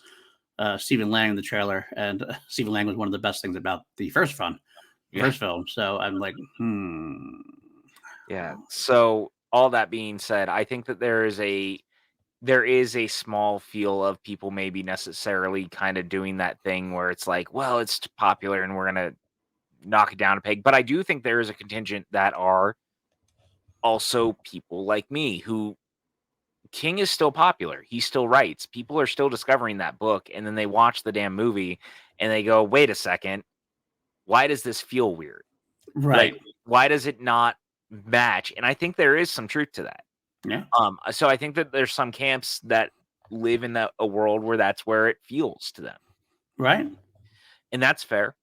Stephen Lang in the trailer, and Stephen Lang was one of the best things about the Yeah. first film. So I'm like, Yeah. So, all that being said, I think that there is a small feel of people maybe necessarily kinda doing that thing where it's like, "Well, it's popular and we're gonna knock it down a peg," but I do think there is a contingent that are also people like me who King is still popular. He still writes. People are still discovering that book, and then they watch the damn movie and they go, "Wait a second, why does this feel weird? Like, right, why does it not match?" And I think there is some truth to that. yeah, So I think that there's some camps that live in a world where that's where it feels to them, right, and that's fair,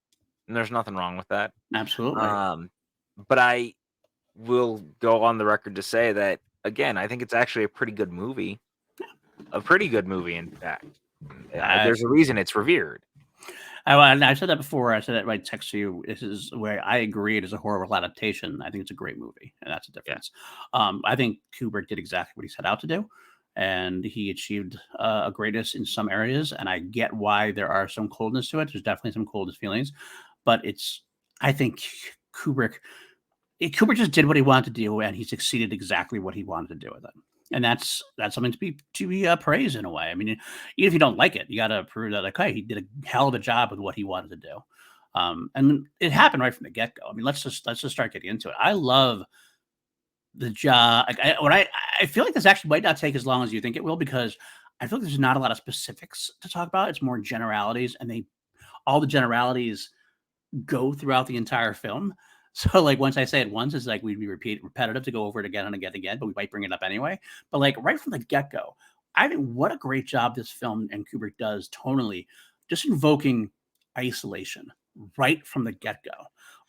and there's nothing wrong with that. absolutely, Um, but I will go on the record to say that again, I think it's actually a pretty good movie. A pretty good movie, in fact. I There's a reason it's revered. I said that before. I said that right text to you. This is where I agree. It is a horrible adaptation. I think it's a great movie, and that's a Yeah. difference. I think Kubrick did exactly what he set out to do, and he achieved a greatness in some areas. And I get why there are some coldness to it. There's definitely some coldness feelings, but I think Kubrick Kubrick just did what he wanted to do, and he succeeded exactly what he wanted to do with it. And that's something to be praised in a way. I mean, even if you don't like it, you got to prove that, like, hey, he did a hell of a job with what he wanted to do. And it happened right from the get go. I mean, let's just start getting into it. I love the job. Like, I feel like this actually might not take as long as you think it will, because I feel like there's not a lot of specifics to talk about. It's more generalities, and all the generalities go throughout the entire film. So, like, once I say it once, it's like we'd be repetitive to go over it again and again, but we might bring it up anyway. But, like, right from the get go, I think what a great job this film and Kubrick does tonally, just invoking isolation right from the get go.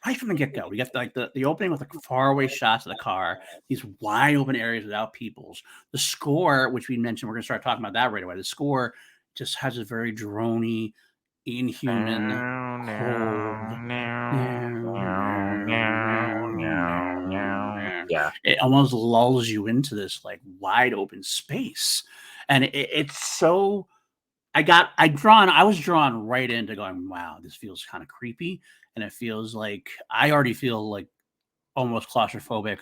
Right from the get go, we get like the opening with the faraway shots of the car, these wide open areas without peoples. The score, which we mentioned, we're going to start talking about that right away. The score just has a very drony, inhuman, cold. Yeah. It almost lulls you into this like wide open space, and it's so. I was drawn right into going, wow, this feels kind of creepy, and it feels like I already feel like almost claustrophobic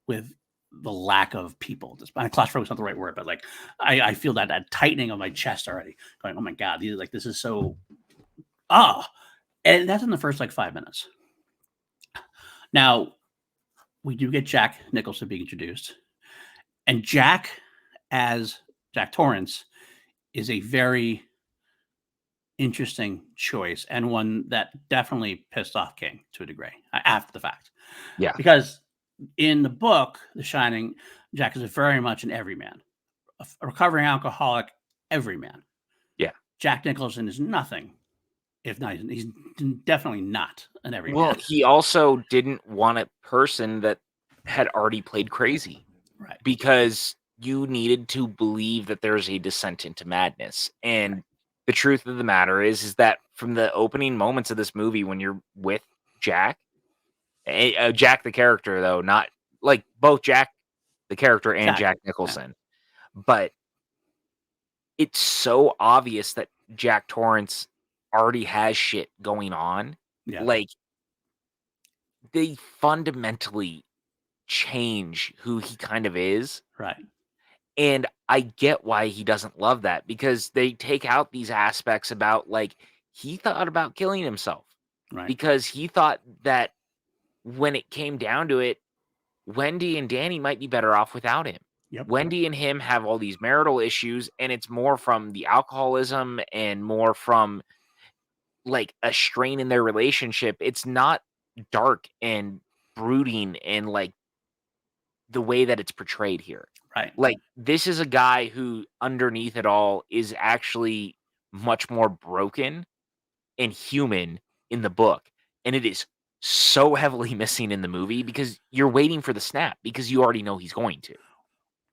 with the lack of people. Claustrophobic is not the right word, but like I feel that tightening of my chest already. Going, oh my god, this is so. Ah, and that's in the first like 5 minutes. Now, we do get Jack Nicholson being introduced, and Jack as Jack Torrance is a very interesting choice, and one that definitely pissed off King to a degree after the fact. Yeah. Because in the book, The Shining, Jack is very much an everyman, a recovering alcoholic everyman. Yeah. Jack Nicholson is nothing if not. He's definitely not an everyman. Well, he also didn't want a person that had already played crazy, right. because you needed to believe that there's a descent into madness. And the truth of the matter is that from the opening moments of this movie, when you're with Jack, Jack the character, though, not like both Jack the character and Jack Nicholson, but it's so obvious that Jack Torrance already has shit going on. Yeah. Like, they fundamentally change who he kind of is. Right. And I get why he doesn't love that, because they take out these aspects about, like, he thought about killing himself. Right. Because he thought that when it came down to it, Wendy and Danny might be better off without him. Yep. Wendy and him have all these marital issues, and it's more from the alcoholism and more from like a strain in their relationship. It's not dark and brooding and like the way that it's portrayed here. Right. Like, this is a guy who underneath it all is actually much more broken and human in the book. And it is so heavily missing in the movie, because you're waiting for the snap, because you already know he's going to.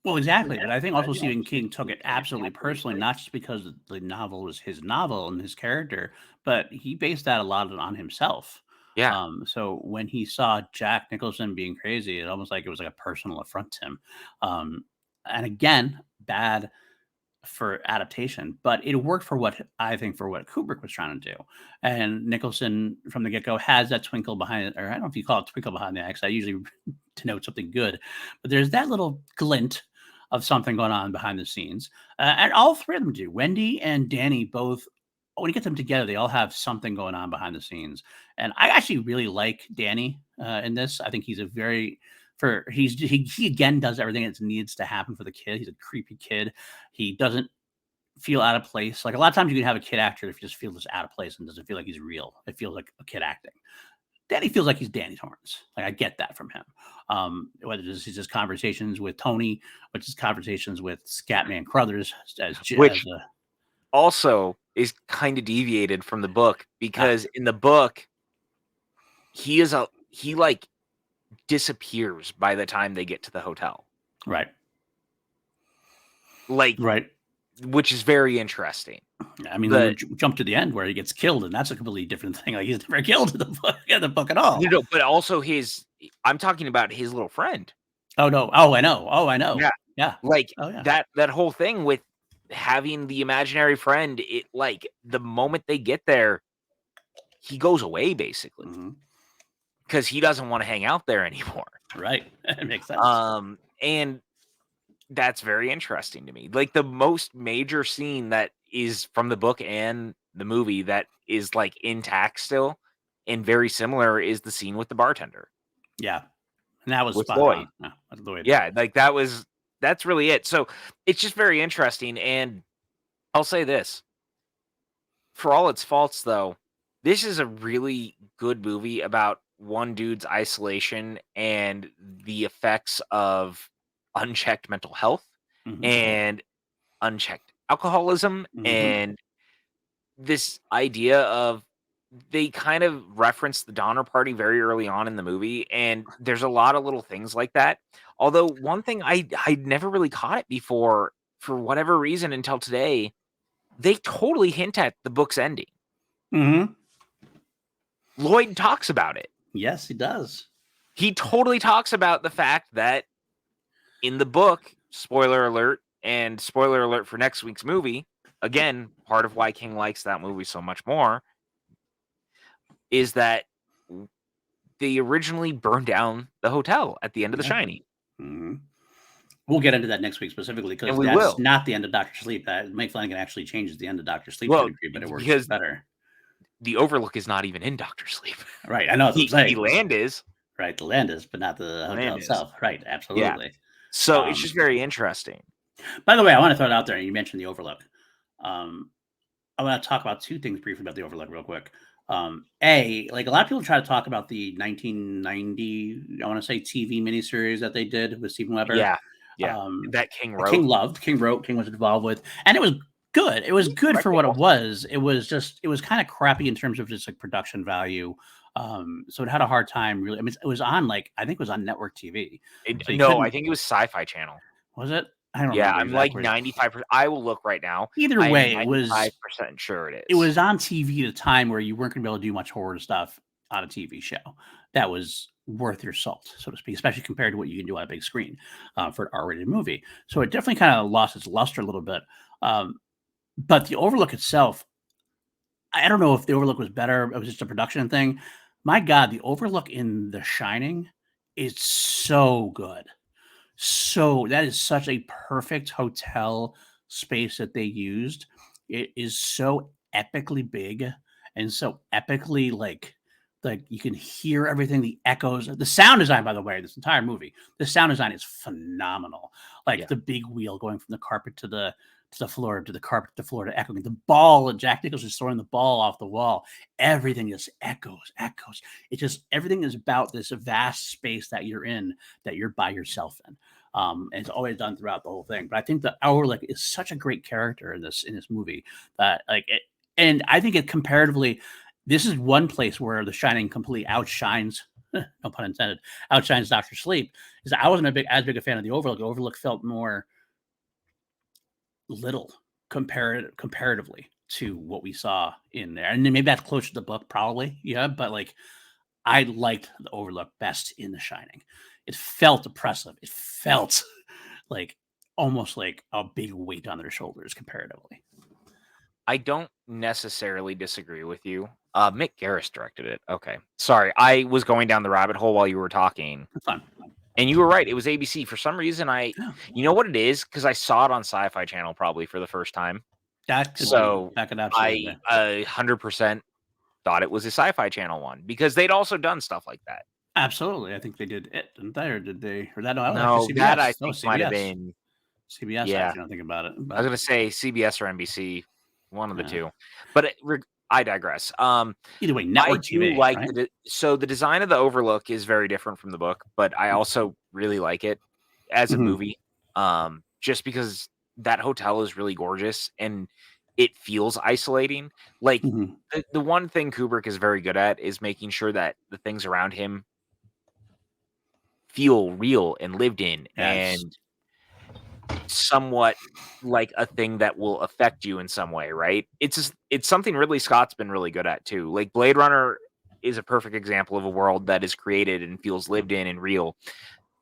Well, exactly. But I think also Stephen King took it absolutely personally, not just because the novel was his novel and his character, but he based that a lot on himself. Yeah. So when he saw Jack Nicholson being crazy, it almost like it was like a personal affront to him. And again, bad for adaptation, but it worked for what Kubrick was trying to do. And Nicholson from the get go has that twinkle behind it, or I don't know if you call it twinkle behind the eye, I usually denote something good, but there's that little glint of something going on behind the scenes. And all three of them do. Wendy and Danny both, when you get them together, they all have something going on behind the scenes. And I actually really like Danny in this. I think he's he again does everything that needs to happen for the kid. He's a creepy kid. He doesn't feel out of place. Like, a lot of times you can have a kid actor if you just feel just out of place and doesn't feel like he's real. It feels like a kid acting. Danny feels like he's Danny Torrance. Like, I get that from him. Whether it's his conversations with Tony, which is conversations with Scatman Crothers, which also is kind of deviated from the book, because in the book, he like disappears by the time they get to the hotel. Right. Like, right. which is very interesting. I mean, then we jump to the end where he gets killed, and that's a completely different thing. Like, he's never killed in the book at all. But also I'm talking about his little friend. Oh no! Oh, I know. Oh, I know. Yeah. Like Oh, yeah. that whole thing with having the imaginary friend. It like the moment they get there, he goes away basically because he doesn't want to hang out there anymore. Right. It makes sense. And that's very interesting to me. Like the most major scene that is from the book and the movie that is like intact still and very similar is the scene with the bartender. Yeah. And that was with spot Lloyd. on. No, Lloyd. Yeah, like that's really it. So it's just very interesting. And I'll say this. For all its faults, though, this is a really good movie about one dude's isolation and the effects of unchecked mental health and unchecked alcoholism and this idea of they kind of reference the Donner Party very early on in the movie, and there's a lot of little things like that. Although one thing I never really caught it before for whatever reason until today, they totally hint at the book's ending. Lloyd talks about it. Yes, he does. He totally talks about the fact that in the book, spoiler alert, and spoiler alert for next week's movie, again, part of why King likes that movie so much more, is that they originally burned down the hotel at the end of The Shining. We'll get into that next week specifically because that's not the end of Dr. Sleep. Mike Flanagan actually changes the end of Dr. Sleep, but it works better. The Overlook is not even in Dr. Sleep. Right, I know. The land is. Right, the land is, but not the hotel itself. Right, absolutely. Yeah. So it's just very interesting. By the way, I want to throw it out there. You mentioned the Overlook. I want to talk about two things briefly about the Overlook real quick. Like a lot of people try to talk about the 1990, I want to say TV miniseries that they did with Steven Weber. Yeah. That King wrote. King wrote, King was involved with, and it was good. It was good for what it was. It was kind of crappy in terms of just like production value. So it had a hard time really. I mean, it was on I think it was on network TV. I think it was Sci-Fi Channel. Was it? I don't know. Yeah, I'm like 95%. I will look right now. Either way, it was 95% sure it is. It was on TV at a time where you weren't going to be able to do much horror stuff on a TV show that was worth your salt, so to speak, especially compared to what you can do on a big screen for an R-rated movie. So it definitely kind of lost its luster a little bit. But the Overlook itself, I don't know if the Overlook was better. It was just a production thing. My God, the Overlook in The Shining is so good. So that is such a perfect hotel space that they used. It is so epically big and so epically like you can hear everything, the echoes, the sound design, by the way, this entire movie, the sound design is phenomenal. The big wheel going from the carpet to the floor, to the carpet, to the floor, to echoing the ball, and Jack Nicholson is throwing the ball off the wall. Everything just echoes. It just, everything is about this vast space that you're in, that you're by yourself in. And it's always done throughout the whole thing. But I think the Overlook is such a great character in this movie that and I think it comparatively, this is one place where The Shining completely outshines, no pun intended, outshines Dr. Sleep. Is I wasn't as big a fan of the Overlook. The Overlook felt more little comparatively to what we saw in there, and maybe that's closer to the book, probably. Yeah, but I liked the Overlook best in The Shining. It felt oppressive. It felt like almost like a big weight on their shoulders comparatively. I don't necessarily disagree with you. Mick Garris directed it. Okay. Sorry. I was going down the rabbit hole while you were talking. That's fine. And you were right. It was ABC. For some reason, you know what it is? Because I saw it on Sci-Fi Channel probably for the first time. I 100% thought it was a Sci-Fi Channel one because they'd also done stuff like that. Absolutely. I think they did it, didn't they? Or did they? Or that? No, that I think might have been CBS. Yeah. Actually, I don't think about it. But I was going to say CBS or NBC, one of the two. But I digress. Either way, network TV. Right? So the design of the Overlook is very different from the book, but I also really like it as a movie. Just because that hotel is really gorgeous and it feels isolating. The one thing Kubrick is very good at is making sure that the things around him feel real and lived in. Yes. And somewhat like a thing that will affect you in some way, right? It's something Ridley Scott's been really good at too. Like Blade Runner is a perfect example of a world that is created and feels lived in and real.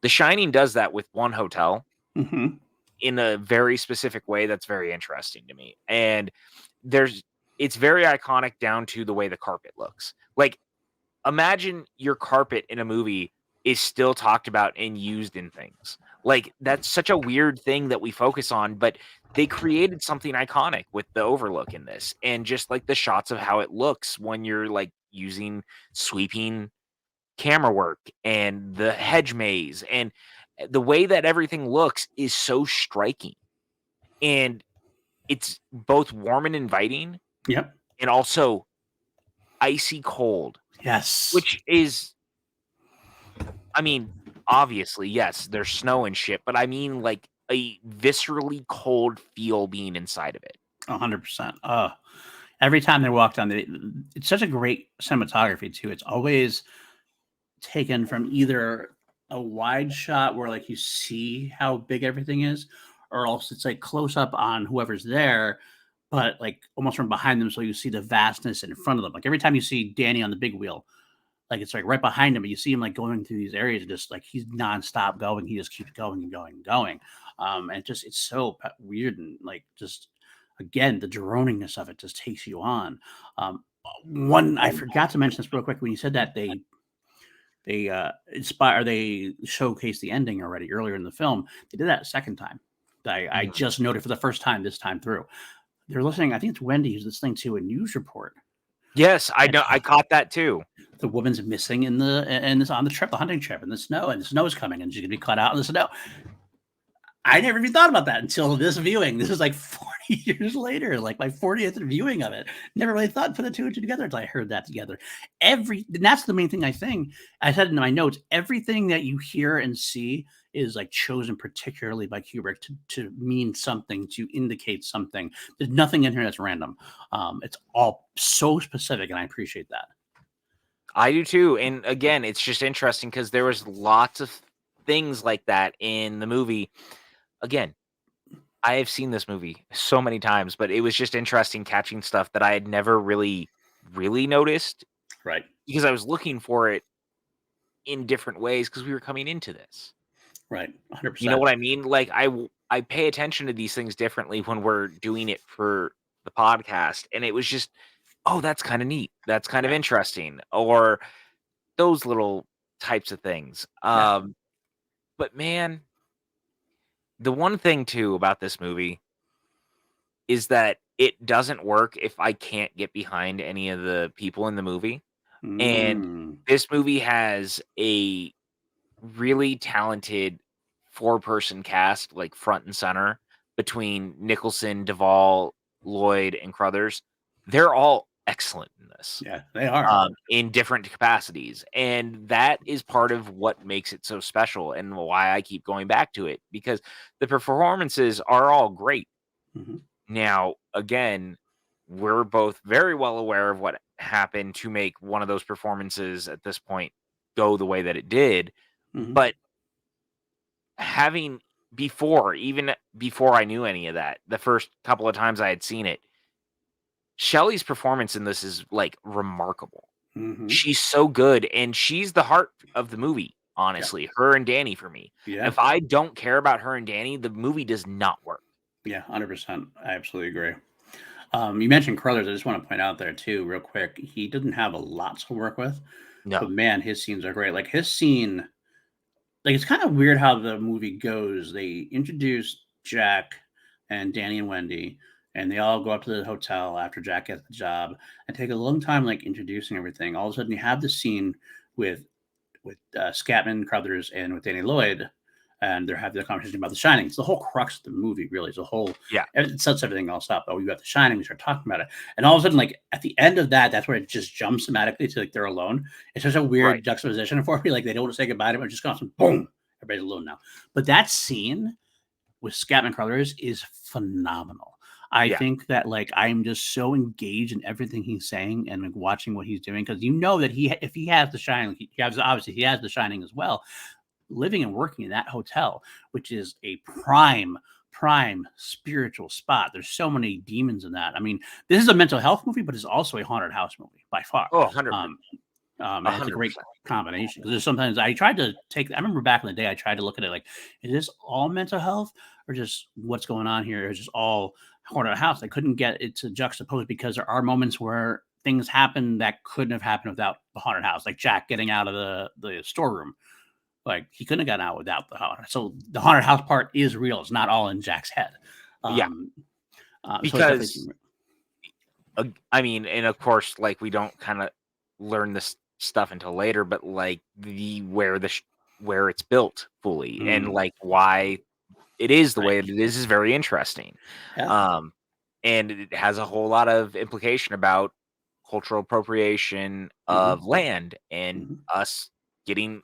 The Shining does that with one hotel in a very specific way that's very interesting to me. And it's very iconic down to the way the carpet looks. Like, imagine your carpet in a movie is still talked about and used in things. Like, that's such a weird thing that we focus on, but they created something iconic with the Overlook in this, and just like the shots of how it looks when you're like using sweeping camera work and the hedge maze, and the way that everything looks is so striking. And it's both warm and inviting, Yep. and also icy cold, Yes. which is, I mean, obviously, yes, there's snow and shit, but I mean like a viscerally cold feel being inside of it. 100%. Every time they walk down, it's such a great cinematography too. It's always taken from either a wide shot where like you see how big everything is, or else it's like close up on whoever's there, but like almost from behind them, so you see the vastness in front of them. Like every time you see Danny on the big wheel, like it's like right behind him, but you see him like going through these areas, and just like he's nonstop going. He just keeps going and going and going. And it's so weird, and like just again the droniness of it just takes you on. One I forgot to mention this real quick when you said that they showcase the ending already earlier in the film. They did that a second time. I just noted for the first time this time through. They're listening. I think it's Wendy who's listening to a news report. Yes, I know. I caught that too. The woman's missing on the trip, the hunting trip, in the snow, and the snow is coming, and she's gonna be cut out in the snow. I never even thought about that until this viewing. This is like 40 years later, like my 40th viewing of it. Never really thought put the two and two together until I heard that together. And that's the main thing I said in my notes. Everything that you hear and see is like chosen particularly by Kubrick to mean something, to indicate something. There's nothing in here that's random. It's all so specific, and I appreciate that. I do too. And again, it's just interesting because there was lots of things like that in the movie. Again, I have seen this movie so many times, but it was just interesting catching stuff that I had never really noticed. Right. Because I was looking for it in different ways because we were coming into this. Right. 100%. You know what I mean? Like I pay attention to these things differently when we're doing it for the podcast. And it was just, oh, that's kind of neat. That's kind of interesting. Or those little types of things. But man, the one thing too about this movie is that it doesn't work if I can't get behind any of the people in the movie. And this movie has a really talented 4-person cast, like front and center, between Nicholson, Duvall, Lloyd, and Crothers. They're all excellent in this. Yeah, they are. In different capacities. And that is part of what makes it so special and why I keep going back to it, because the performances are all great. Now, again, we're both very well aware of what happened to make one of those performances at this point go the way that it did. But even before I knew any of that, the first couple of times I had seen it, Shelley's performance in this is like remarkable. She's so good, and she's the heart of the movie, honestly. Her and Danny for me. If I don't care about her and Danny, the movie does not work. Yeah, 100%. I absolutely agree. You mentioned Crothers. I just want to point out there too, real quick. He didn't have a lot to work with. No. But man, his scenes are great. Like his scene, like it's kind of weird how the movie goes. They introduce Jack and Danny and Wendy, and they all go up to the hotel after Jack gets the job and take a long time like introducing everything. All of a sudden, you have the scene with Scatman, Crothers, and with Danny Lloyd, and they're having the conversation about The Shining. It's the whole crux of the movie, really. It's a whole, it sets everything else up. Oh, you got The Shining. We start talking about it, and all of a sudden, like at the end of that, that's where it just jumps thematically to like they're alone. It's such a weird juxtaposition for me. Like they don't say goodbye to him, it just goes boom, everybody's alone now. But that scene with Scatman Crothers is phenomenal. I think that like I'm just so engaged in everything he's saying and like watching what he's doing, because you know that if he has The Shining, he has The Shining as well. Living and working in that hotel, which is a prime prime spiritual spot. There's so many demons in that. I mean, this is a mental health movie, but it's also a haunted house movie by far. Oh, 100%. And it's a great combination because there's sometimes I tried to take. I remember back in the day, I tried to look at it like, is this all mental health or just what's going on here? Or is just all haunted house? I couldn't get it to juxtapose because there are moments where things happen that couldn't have happened without the haunted house, like Jack getting out of the storeroom. Like he couldn't have gotten out without the haunted. So the haunted house part is real. It's not all in Jack's head. Because I mean, and of course, like we don't kind of learn this stuff until later, but like where it's built fully and like why it is the way it is very interesting. Yeah. And it has a whole lot of implication about cultural appropriation of land and us doing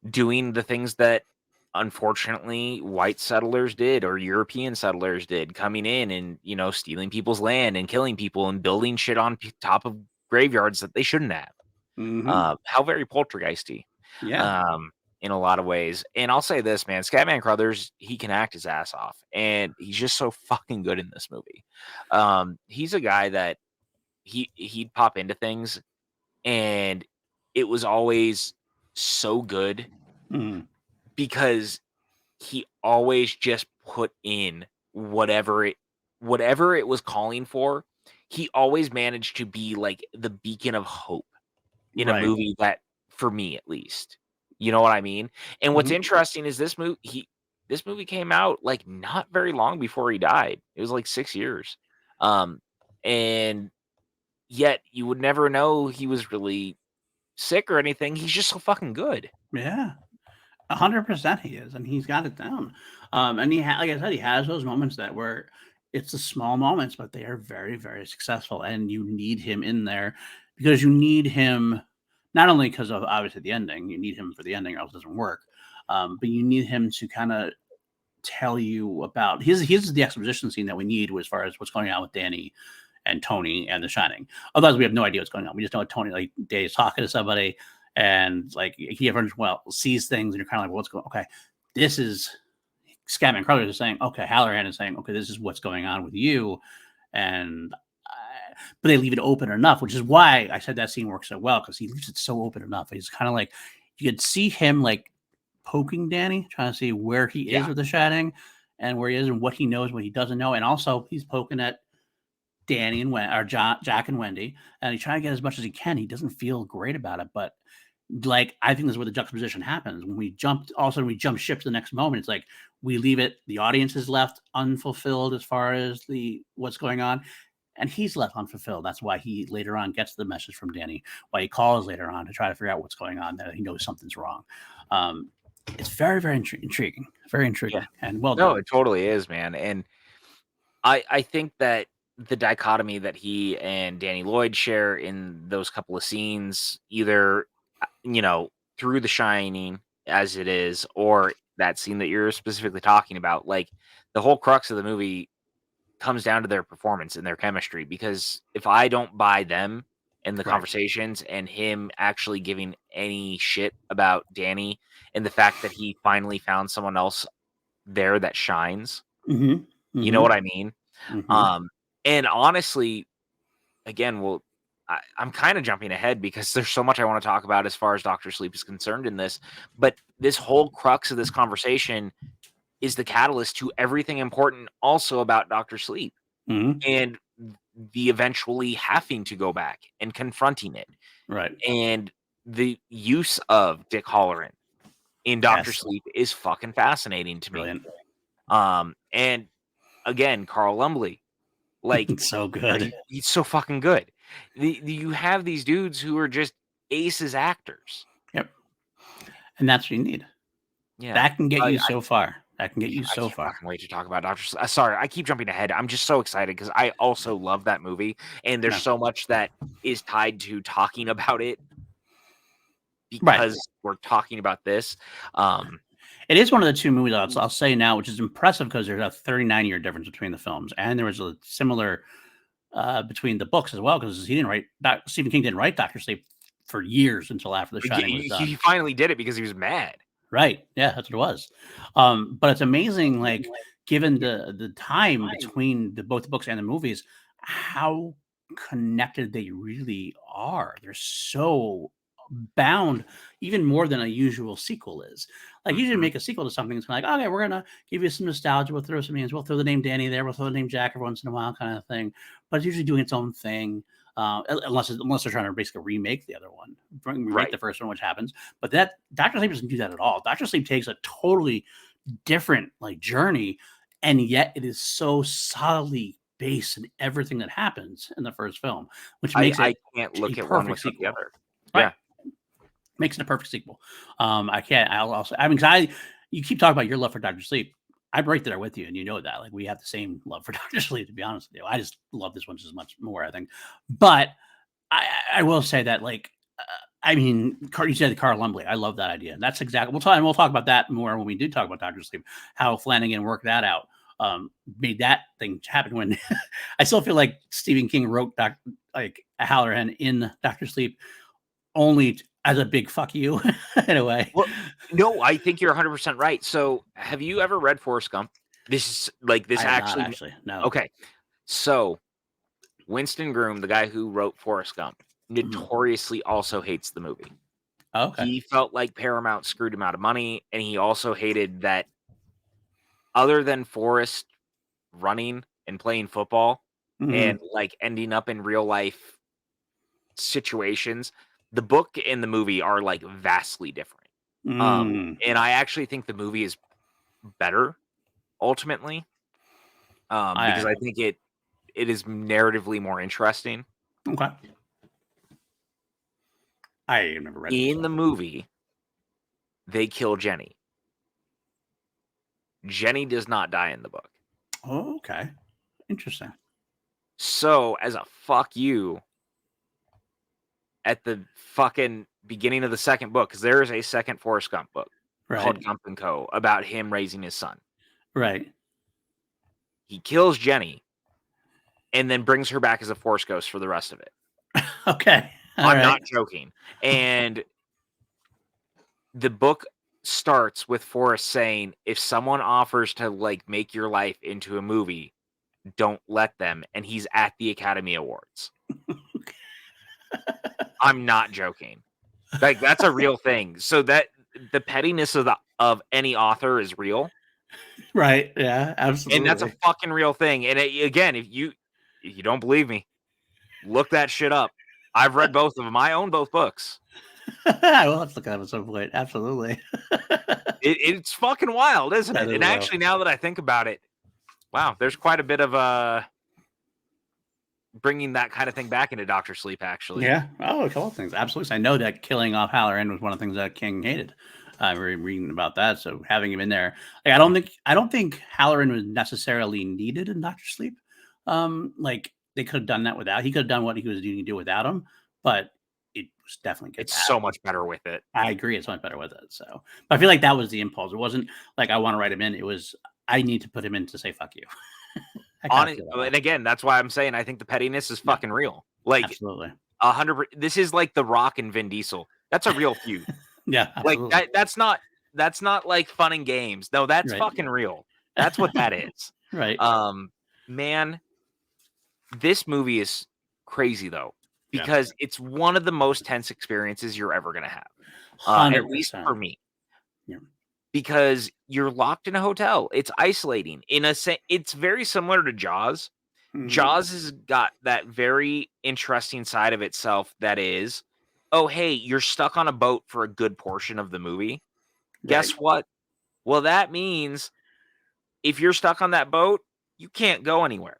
the things that unfortunately white settlers did or European settlers did, coming in and, you know, stealing people's land and killing people and building shit on top of graveyards that they shouldn't have. How very poltergeisty. In a lot of ways. And I'll say this, man, Scatman Crothers, he can act his ass off and he's just so fucking good in this movie. He's a guy that he'd pop into things and it was always so good because he always just put in whatever it was calling for. He always managed to be like the beacon of hope in a movie that, for me at least, you know what I mean? And what's interesting is this movie came out like not very long before he died. It was like 6 years. And yet you would never know he was really sick or anything. He's just so fucking good. Yeah. 100% he is, and he's got it down. And like I said, he has those moments that where it's the small moments, but they are very, very successful. And you need him in there because you need him not only because of obviously the ending, you need him for the ending, or else it doesn't work. But you need him to kind of tell you about here's the exposition scene that we need as far as what's going on with Danny and Tony and The Shining. Otherwise, we have no idea what's going on. We just know Tony, like, Danny's talking to somebody, and like he sees things, and you're kind of like, what's going? Okay, this is Scatman Crothers is saying, okay, Halloran is saying, okay, this is what's going on with you, and but they leave it open enough, which is why I said that scene works so well because he leaves it so open enough. He's kind of like you could see him like poking Danny, trying to see where he is with The Shining and where he is and what he knows, what he doesn't know, and also he's poking at Danny and Jack and Wendy, and he's trying to get as much as he can. He doesn't feel great about it, but like I think this is where the juxtaposition happens when we jump. All of a sudden, we jump ship to the next moment. It's like we leave it. The audience is left unfulfilled as far as what's going on, and he's left unfulfilled. That's why he later on gets the message from Danny. Why he calls later on to try to figure out what's going on. That he knows something's wrong. It's very, very intriguing. Very intriguing and well done. No, it totally is, man. And I think that the dichotomy that he and Danny Lloyd share in those couple of scenes, either through The Shining as it is, or that scene that you're specifically talking about, like the whole crux of the movie comes down to their performance and their chemistry. Because if I don't buy them and the conversations and him actually giving any shit about Danny and the fact that he finally found someone else there that shines, you know what I mean? And honestly, again, I'm kind of jumping ahead because there's so much I want to talk about as far as Dr. Sleep is concerned in this, but this whole crux of this conversation is the catalyst to everything important also about Dr. Sleep and the eventually having to go back and confronting it. Right. And the use of Dick Halloran in Dr. Sleep is fucking fascinating to me. And again, Carl Lumbly, like so good. He's so fucking good. You have these dudes who are just aces actors. Yep. And that's what you need. Yeah. That can get you so far. That can get you so far. I can't wait to talk about Dr. Sorry, I keep jumping ahead. I'm just so excited because I also love that movie. And there's so much that is tied to talking about it because we're talking about this. It is one of the two movies I'll say now, which is impressive because there's a 39-year difference between the films. And there was a similar between the books as well, because Stephen King didn't write Dr. Sleep for years until after The Shining was done. He finally did it because he was mad. Right. Yeah, that's what it was. But it's amazing, like, given the time between both the books and the movies, how connected they really are. They're so bound, even more than a usual sequel is. Like usually Mhm. make a sequel to something, it's like, okay, we're gonna give you some nostalgia, we'll throw some names, we'll throw the name Danny there, we'll throw the name Jack every once in a while, kind of thing. But it's usually doing its own thing. Unless they're trying to basically remake the other one, remake Right. the first one, which happens. But that Doctor Sleep doesn't do that at all. Doctor Sleep takes a totally different like journey, and yet it is so solidly based in everything that happens in the first film, which makes I it can't a look at one perfect without the sequel. other. Right. Yeah. Makes it a perfect sequel. I can't. I'll also. I mean, 'cause you keep talking about your love for Doctor Sleep. I'm right there with you, and you know that. Like we have the same love for Doctor Sleep. To be honest with you, I just love this one just as much more. I think, but I will say that like. I mean, you said Carl Lumbly. I love that idea. And that's exactly we'll talk about that more when we do talk about Doctor Sleep. How Flanagan worked that out, made that thing happen. When I still feel like Stephen King wrote like Halloran in Doctor Sleep only as a big fuck you in a way. Well, no, I think you're 100% right. So, have you ever read Forrest Gump? This is like I this have not actually. actually. No. Okay. So, Winston Groom, the guy who wrote Forrest Gump, Mhm. notoriously also hates the movie. Okay. He felt like Paramount screwed him out of money, and he also hated that other than Forrest running and playing football and Mhm. like ending up in real life situations, the book and the movie are like vastly different. Mm. And I actually think the movie is better ultimately, because I I think it is narratively more interesting. okay. I never read them, In the so movie, they kill Jenny. Jenny does not die in the book. oh, okay. Interesting. So, as a fuck you, at the fucking beginning of the second book, because there is a second Forrest Gump book Right. called Gump and Co. about him raising his son. Right. He kills Jenny and then brings her back as a Force ghost for the rest of it. Okay. All I'm right. not joking. And the book starts with Forrest saying, if someone offers to like make your life into a movie, don't let them. And he's at the Academy Awards. I'm not joking. Like that's a real thing. So that the pettiness of any author is real. Right. Yeah, And that's a absolutely. fucking real thing. And again, if you don't believe me, look that shit up. I've read both of them. I own both books. I will have to look at them at some point. Absolutely. It's fucking wild, isn't That it? is And well. actually, now that I think about it, wow, there's quite a bit of bringing that kind of thing back into Doctor Sleep. Actually, Yeah. Oh, a couple of things. Absolutely. I know that killing off Halloran was one of the things that King hated. I'm reading about that. So having him in there, like, I don't think Halloran was necessarily needed in Doctor Sleep. Like they could have done that without. He could have done what he was doing to do without him, but it was definitely good it's to have so him. much better with it. I agree. It's much better with it. So, but I feel like that was the impulse. It wasn't like I want to write him in. It was I need to put him in to say fuck you. I kind of On feel that way. and again, that's why I'm saying I think the pettiness is Yeah, fucking real. Like absolutely. 100. This is like The Rock and Vin Diesel. That's a real feud. Yeah, Like absolutely. that's not like fun and games. No, that's Right. fucking real. That's what that is. Right. Um, man, this movie is crazy though, Yeah. because it's one of the most tense experiences you're ever gonna have. At least 100%. for me, Yeah. because you're locked in a hotel. It's isolating. It's very similar to Jaws. Mhm. Jaws has got that very interesting side of itself that is, oh hey, you're stuck on a boat for a good portion of the movie. Guess Right. what? Well, that means if you're stuck on that boat, you can't go anywhere.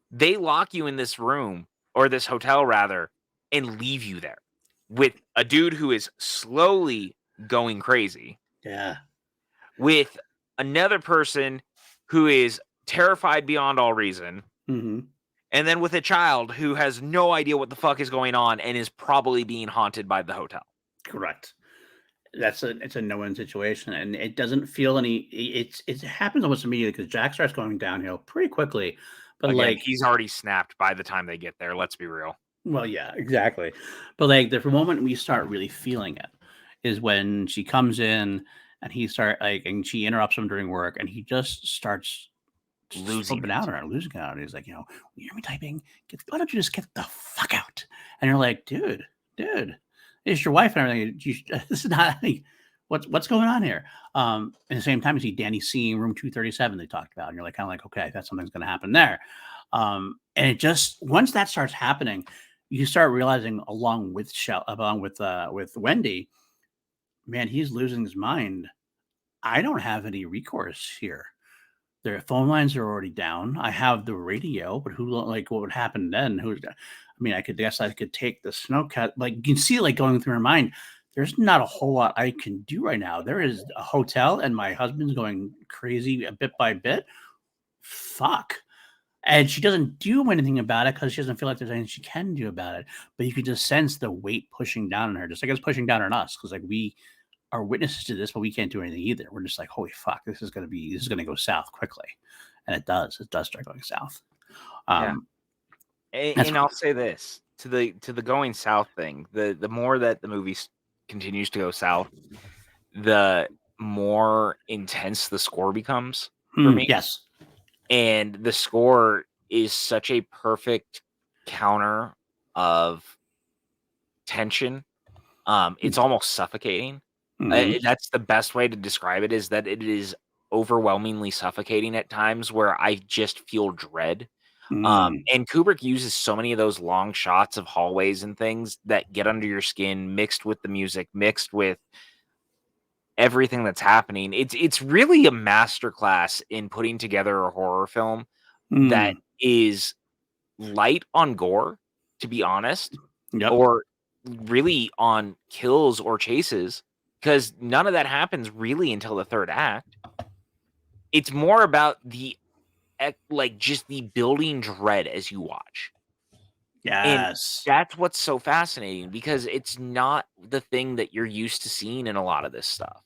They lock you in this room or this hotel rather and leave you there with a dude who is slowly going crazy, Yeah. with another person who is terrified beyond all reason, Mhm. and then with a child who has no idea what the fuck is going on and is probably being haunted by the hotel. Correct. It's a no-win situation, and it doesn't feel it happens almost immediately because Jack starts going downhill pretty quickly, but, Again, like he's already snapped by the time they get there, let's be real. well, yeah, exactly. But, like, the moment we start really feeling it is when she comes in and he start like and she interrupts him during work, and he just starts losing out on her, losing out. He's like, when you hear me typing, why don't you just get the fuck out? And you're like, dude, it's your wife and everything. This is not what's going on here. At the same time, you see Danny seeing room 237 they talked about, and you're like, kind of like, okay, that's something's going to happen there. And it just once that starts happening, you start realizing along with Wendy, man, he's losing his mind. I don't have any recourse here. Their phone lines are already down. I have the radio, but what would happen then? I could guess I could take the snowcat. Like you can see, like going through her mind. There's not a whole lot I can do right now. There is a hotel, and my husband's going crazy bit by bit. Fuck. And she doesn't do anything about it because she doesn't feel like there's anything she can do about it. But you could just sense the weight pushing down on her, just like it's pushing down on us. Because like we are witnesses to this, but we can't do anything either. We're just like, holy fuck, this is gonna go south quickly, and it does. It does start going south. And I'll say this to the going south thing. The more that the movie continues to go south, the more intense the score becomes for me. Yes, and the score is such a perfect counter of tension. It's almost suffocating. That's the best way to describe it, is that it is overwhelmingly suffocating at times where I just feel dread. And Kubrick uses so many of those long shots of hallways and things that get under your skin, mixed with the music, mixed with everything that's happening. It's really a masterclass in putting together a horror film that is light on gore, to be honest, or really on kills or chases, because none of that happens really until the third act. It's more about just the building dread as you watch. Yes. And that's what's so fascinating, because it's not the thing that you're used to seeing in a lot of this stuff.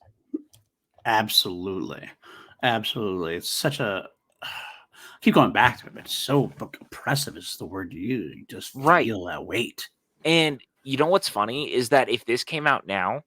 Absolutely. It's such a keep going back to it. It's so oppressive is the word you use. You just feel that weight. And you know what's funny is that if this came out now,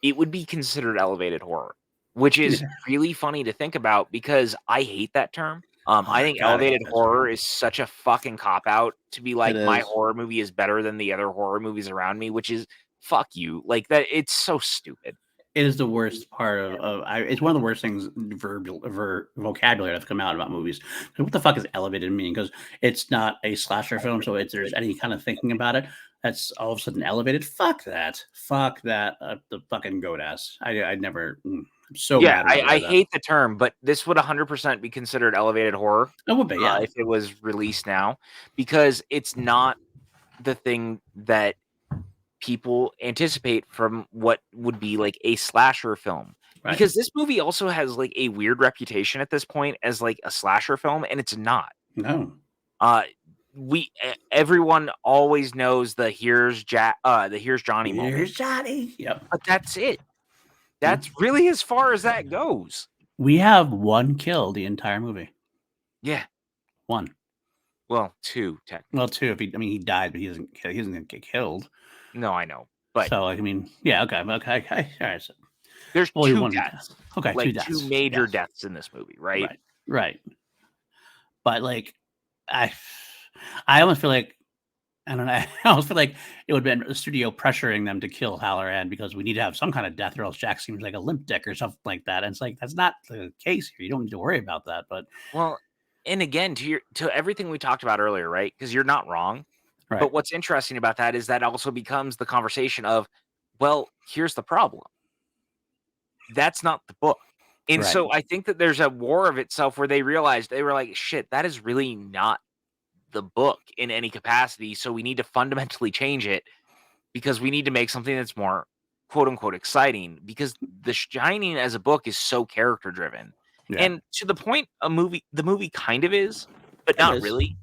it would be considered elevated horror, which is really funny to think about, because I hate that term. I think elevated horror is such a fucking cop-out to be like, my horror movie is better than the other horror movies around me, which is, fuck you. Like, that, it's so stupid. It is the worst part it's one of the worst things vocabulary that's come out about movies. What the fuck is elevated meaning? Because it's not a slasher film, so if there's any kind of thinking about it, that's all of a sudden elevated. Fuck that. The fucking goat ass. I never. I'm so mad. I hate the term, but this would 100% be considered elevated horror. It would be, yeah, if it was released now, because it's not the thing that people anticipate from what would be like a slasher film. Right. Because this movie also has like a weird reputation at this point as like a slasher film, and it's not. No. Everyone always knows the here's Johnny moment. Here's Johnny. Yep. But that's it. That's really as far as that goes. We have one kill the entire movie. Yeah. One. Well, two, technically. Well, two. He died, but he doesn't get killed. No, I know. But so, yeah, okay. All right. So, there's two deaths. Okay, like, 2 deaths. 2 major deaths in this movie, right? Right. But like, I almost feel like, I don't know. I almost feel like it would have been the studio pressuring them to kill Halloran because we need to have some kind of death, or else Jack seems like a limp dick or something like that. And it's like, that's not the case here. You don't need to worry about that. But and again, to everything we talked about earlier, right? Because you're not wrong. Right. But what's interesting about that is that also becomes the conversation of, well, here's the problem. That's not the book. And so I think that there's a war of itself where they realized, they were like, shit, that is really not the book in any capacity. So we need to fundamentally change it, because we need to make something that's more quote unquote exciting, because The Shining as a book is so character driven. Yeah. And to the point the movie kind of is, but not really,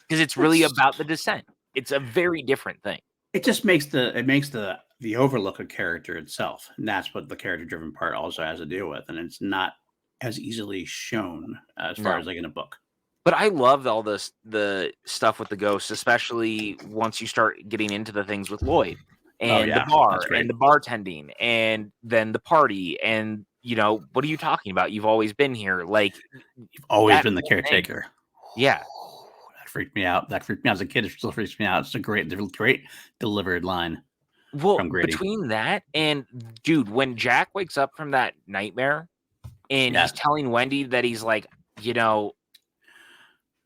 because it's really about the descent. It's a very different thing. It just makes the overlook a character itself, and that's what the character driven part also has to deal with, and it's not as easily shown as far as like in a book. But I loved all the stuff with the ghosts, especially once you start getting into the things with Lloyd and the bar and the bartending, and then the party, and what are you talking about? You've always been here. Like You've always that been the whole thing. caretaker. Yeah. That freaked me out. That freaked me out as a kid. It still freaks me out. It's a great delivered line Well, from Grady. between that and dude, when Jack wakes up from that nightmare and Yeah. he's telling Wendy that he's like,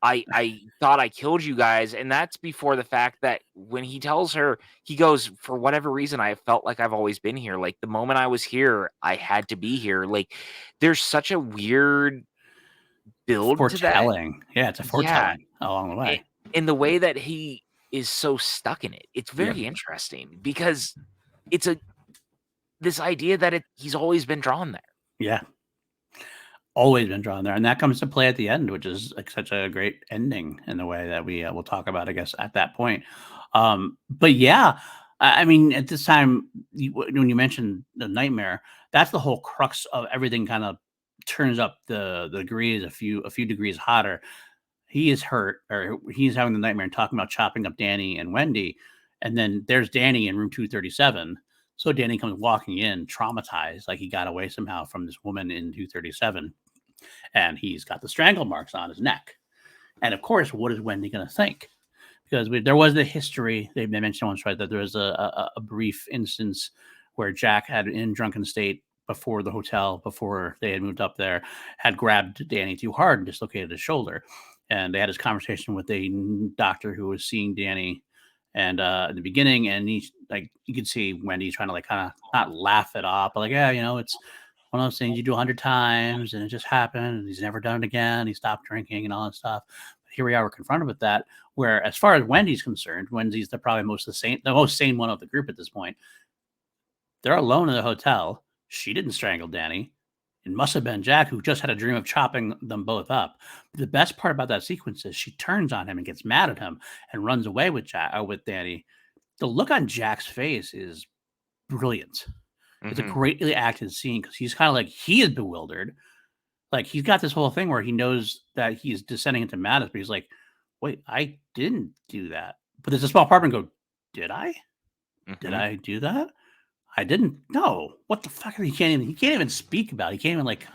I thought I killed you guys, and that's before the fact that when he tells her, he goes, for whatever reason, I felt like I've always been here. Like the moment I was here, I had to be here. Like there's such a weird build to that. Foretelling. Yeah, it's a Yeah. foretelling along the way. In the way that he is so stuck in it. It's Yep. very interesting because it's this idea that he's always been drawn there. Yeah. Always been drawn there. And that comes to play at the end, which is like such a great ending in the way that we will talk about, I guess, at that point. But yeah, I mean, at this time, when you mentioned the nightmare, that's the whole crux of everything. Kind of turns up the degrees a few degrees hotter. He is hurt, or he's having the nightmare and talking about chopping up Danny and Wendy, and then there's Danny in room 237. So Danny comes walking in, traumatized, like he got away somehow from this woman in 237, and he's got the strangle marks on his neck. And of course, what is Wendy going to think? Because there was the history, they mentioned once, right, that there was a brief instance where Jack had, in drunken state before the hotel, before they had moved up there, had grabbed Danny too hard and dislocated his shoulder. And they had this conversation with a doctor who was seeing Danny, and at the beginning, and he's like, you could see Wendy trying to like kind of not laugh it off, but like, yeah, it's one of those things you do 100 times and it just happened, and he's never done it again. He stopped drinking and all that stuff. But here we are, we're confronted with that. Where, as far as Wendy's concerned, Wendy's probably the most sane one of the group at this point. They're alone in the hotel. She didn't strangle Danny. It must have been Jack, who just had a dream of chopping them both up. The best part about that sequence is she turns on him and gets mad at him and runs away with Danny. The look on Jack's face is brilliant. It's a greatly acted scene because he's kind of like, he is bewildered. Like, he's got this whole thing where he knows that he's descending into madness, but he's like, wait, I didn't do that. But there's a small part of him go, did I? Did I do that? I didn't know. What the fuck? He can't even speak about it. He can't even like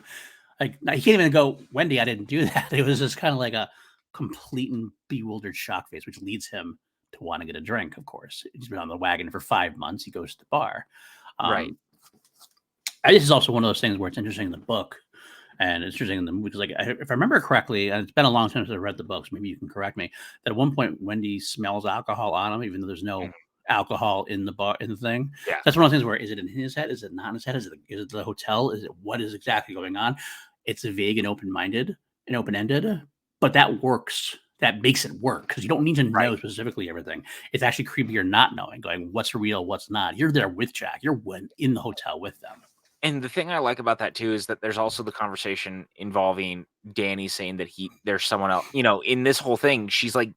he can't even go, Wendy, I didn't do that. It was just kind of like a complete and bewildered shock face, which leads him to want to get a drink, of course. He's been on the wagon for 5 months. He goes to the bar. Right. This is also one of those things where it's interesting in the book, and it's interesting in the movie, because like, if I remember correctly, and it's been a long time since I read the books, maybe you can correct me, that at one point Wendy smells alcohol on him, even though there's no alcohol in the bar, in the thing. Yeah. That's one of those things where, is it in his head? Is it not in his head? Is it the hotel? Is it, what is exactly going on? It's vague and open-minded and open-ended, but that works. That makes it work, because you don't need to know specifically everything. It's actually creepier not knowing, going, what's real, what's not. You're there with Jack. You're in the hotel with them. And the thing I like about that too is that there's also the conversation involving Danny saying that there's someone else. In this whole thing, she's like,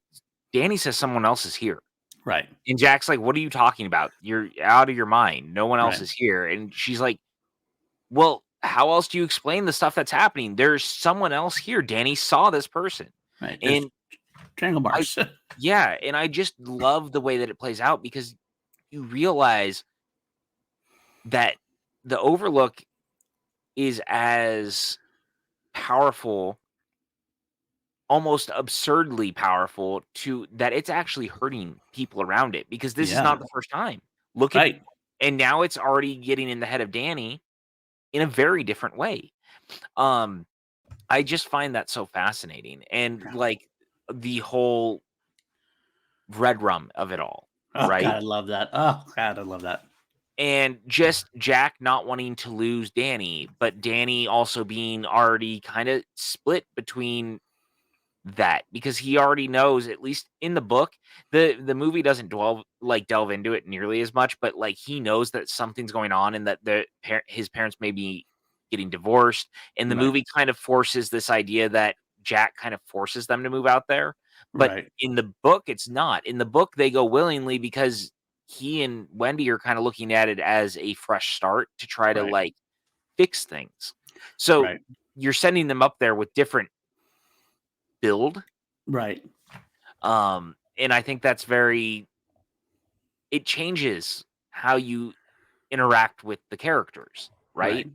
Danny says someone else is here. Right. And Jack's like, what are you talking about? You're out of your mind. No one else is here. And she's like, well, how else do you explain the stuff that's happening? There's someone else here. Danny saw this person. Right. And triangle marks. Yeah. And I just love the way that it plays out, because you realize that the Overlook is as powerful, almost absurdly powerful, that it's actually hurting people around it, because this is not the first time. Look at, and now it's already getting in the head of Danny in a very different way. I just find that so fascinating, and like the whole red rum of it all. Oh, right? God, I love that. Oh, God, I love that. And just Jack not wanting to lose Danny, but Danny also being already kind of split between that, because he already knows, at least in the book, the movie doesn't delve into it nearly as much, but like he knows that something's going on, and that his parents may be getting divorced, and the movie kind of forces this idea that Jack kind of forces them to move out there. But in the book, it's not. In the book, they go willingly, because he and Wendy are kind of looking at it as a fresh start to try to like fix things. So you're sending them up there with different build. Right. And I think that's it changes how you interact with the characters. Right.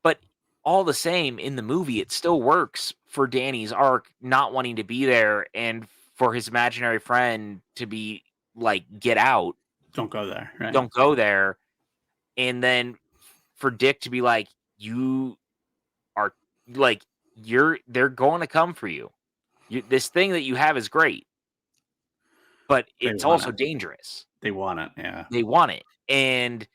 But all the same, in the movie, it still works for Danny's arc not wanting to be there and for his imaginary friend to be like, "Get out, Don't go there, right? don't go there," and then for Dick to be like, "You are like, they're going to come for you. This thing that you have is great, but They it's want also it. dangerous. They want it. Yeah. They want it." And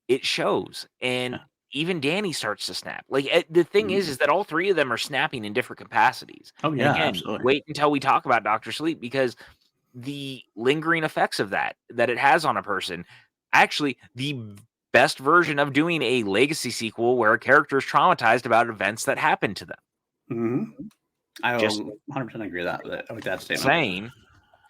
it shows, and Yeah. even Danny starts to snap. Like, the thing Mhm. is that all 3 of them are snapping in different capacities. Oh And yeah, again, absolutely. wait until we talk about Doctor Sleep because the lingering effects of that it has on a person, actually, the best version of doing a legacy sequel where a character is traumatized about events that happened to them. Hmm. I Just will 100% agree with that statement. saying.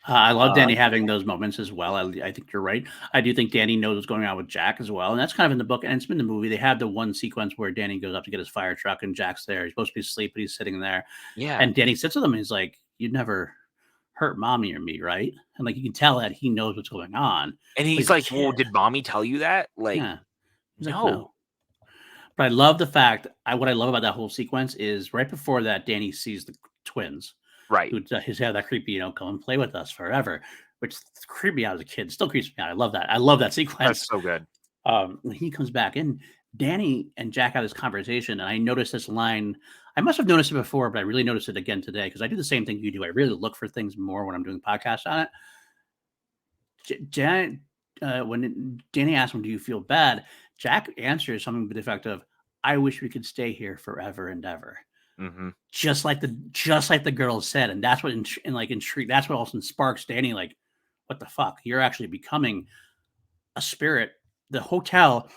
I love Uh, Danny having those moments as well. I think you're right. I do think Danny knows what's going on with Jack as well, and that's kind of in the book and it's been the movie. They have the one sequence where Danny goes up to get his fire truck and Jack's there. He's supposed to be asleep, but he's sitting there, yeah, and Danny sits with him and he's like, "You never hurt mommy or me, right?" And like you can tell that he knows what's going on, and but he's he's a like, "Well, kid. did mommy tell you that?" Like, Yeah, he's like, no. "No." But I love the fact. What I love about that whole sequence is right before that, Danny sees the twins, Right. who his had that creepy, come and play with us forever, which creeped me out as a kid. Still creeps me out. I love that. I love that That's sequence. so good. When he comes back in, Danny and Jack have this conversation, and I noticed this line. I must have noticed it before, but I really noticed it again today because I do the same thing you do. I really look for things more when I'm doing podcasts on it. Janet, when Danny asks him, "Do you feel bad?" Jack answers something to the effect of, "I wish we could stay here forever and ever." Mhm. Just like the girl said, and that's what and like intrigue. That's what also sparks Danny. Like, what the fuck? You're actually becoming a spirit. The hotel,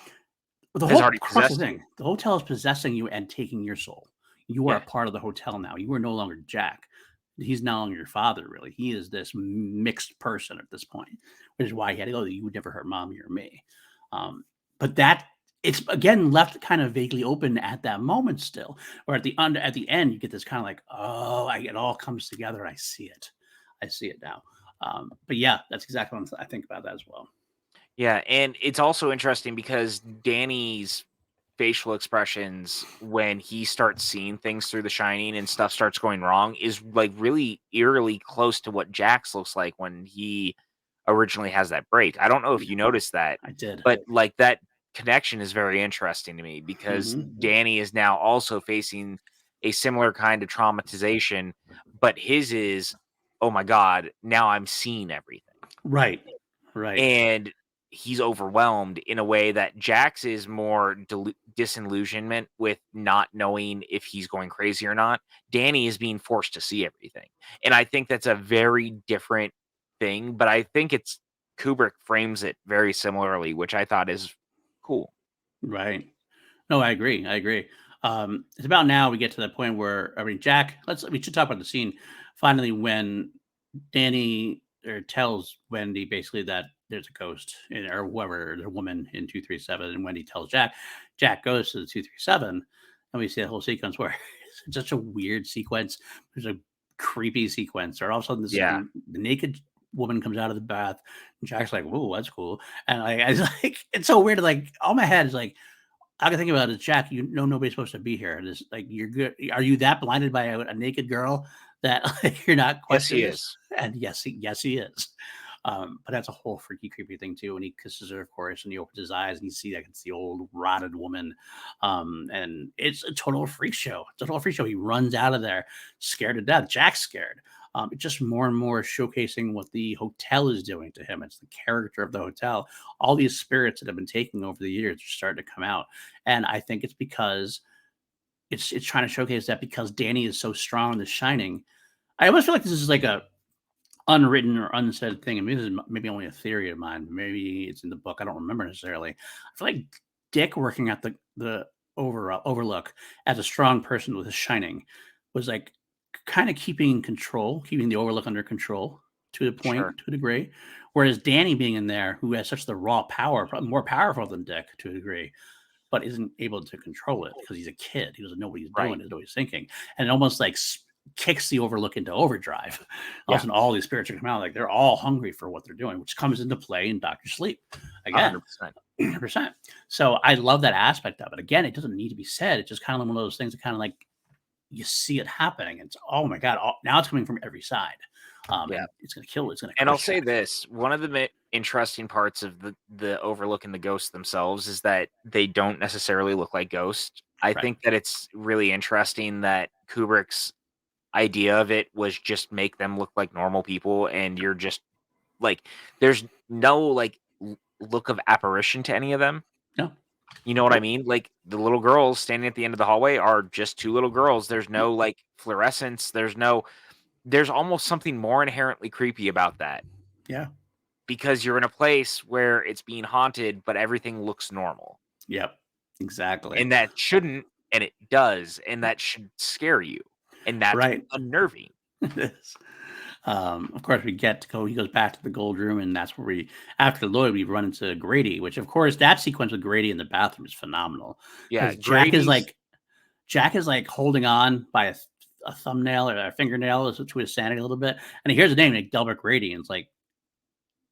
the Has whole already crux of the possessed you. thing, the hotel is possessing you and taking your soul. You are a Yeah. part of the hotel now. You are no longer Jack. He's no longer your father, really. He is this mixed person at this point, which is why he had to go. You would never hurt mommy or me. But that it's again left kind of vaguely open at that moment still, or at the end, you get this kind of like, oh, it all comes together. I see it. I see it now. But yeah, that's exactly what I think about that as well. Yeah, and it's also interesting because Danny's facial expressions when he starts seeing things through The Shining and stuff starts going wrong is, like, really eerily close to what Jax looks like when he originally has that break. I don't know if Yeah, you noticed that, I did. but, like, that connection is very interesting to me because Hmm. Danny is now also facing a similar kind of traumatization, but his is, "Oh my god, now I'm seeing everything." Right. Right. And he's overwhelmed in a way that Jax is more disillusionment with not knowing if he's going crazy or not. Danny is being forced to see everything. And I think that's a very different thing, but I think it's Kubrick frames it very similarly, which I thought is cool. Right. No, I agree. I agree. It's about now we get to the point where Jack. We should talk about the scene finally when Danny tells Wendy basically that there's a ghost or whoever the woman in 237, and Wendy tells Jack. Jack goes to the 237, and we see the whole sequence where it's such a weird sequence. There's a creepy sequence, or all of a sudden Yeah. the naked woman comes out of the bath, and Jack's like, "Whoa, that's cool," and I was like, it's so weird. Like all my head is like I can think about it is Jack, you know nobody's supposed to be here. It's like you're good. Are you that blinded by a naked girl that like, you're not Yes, he questioning this? is. And yes, he is. But that's a whole freaky, creepy thing too. And he kisses her, of course, and he opens his eyes and you see that it's the old rotted woman. And it's a total freak show. It's a total freak show. He runs out of there, scared to death. Jack's scared. It's just more and more showcasing what the hotel is doing to him. It's the character of the hotel. All these spirits that have been taking over the years are starting to come out, and I think it's because it's trying to showcase that because Danny is so strong in The Shining. I almost feel like this is like a unwritten or unsaid thing. I mean, this is maybe only a theory of mine. Maybe it's in the book. I don't remember necessarily. I feel like Dick working at the Overlook as a strong person with The Shining was like kind of keeping control, keeping the Overlook under control to the point, Sure. to a degree. Whereas Danny being in there, who has such the raw power, probably more powerful than Dick to a degree, but isn't able to control it because he's a kid. He doesn't know what he's doing, Right. doesn't know what he's thinking. And it almost like kicks the Overlook into overdrive. All of a Yeah. sudden, all these spirits are coming out, like they're all hungry for what they're doing, which comes into play in Doctor Sleep again. 100%. 100%. So I love that aspect of it. Again, it doesn't need to be said. It's just kind of one of those things that kind of like you see it happening. It's oh my god! Now it's coming from every side. Yeah. And it's gonna kill. It's gonna. And I'll crush say Jack. this: one of the interesting parts of the Overlook and the ghosts themselves is that they don't necessarily look like ghosts. I Right. think that it's really interesting that Kubrick's idea of it was just make them look like normal people, and you're just like, there's no like look of apparition to any of them. No. You know what I mean? Like the little girls standing at the end of the hallway are just two little girls. There's no like fluorescence. There's almost something more inherently creepy about that. Yeah. Because you're in a place where it's being haunted, but everything looks normal. Yep. Exactly. And that shouldn't, and it does, and that should scare you. And that's Right. unnerving. It is. Of course, we get to go. He goes back to the gold room, and that's where after Lloyd, we run into Grady. Which, of course, that sequence with Grady in the bathroom is phenomenal. Yeah, Jack is like holding on by a thumbnail or a fingernail to his sanity a little bit, and he hears a name like Delbert Grady, and it's like,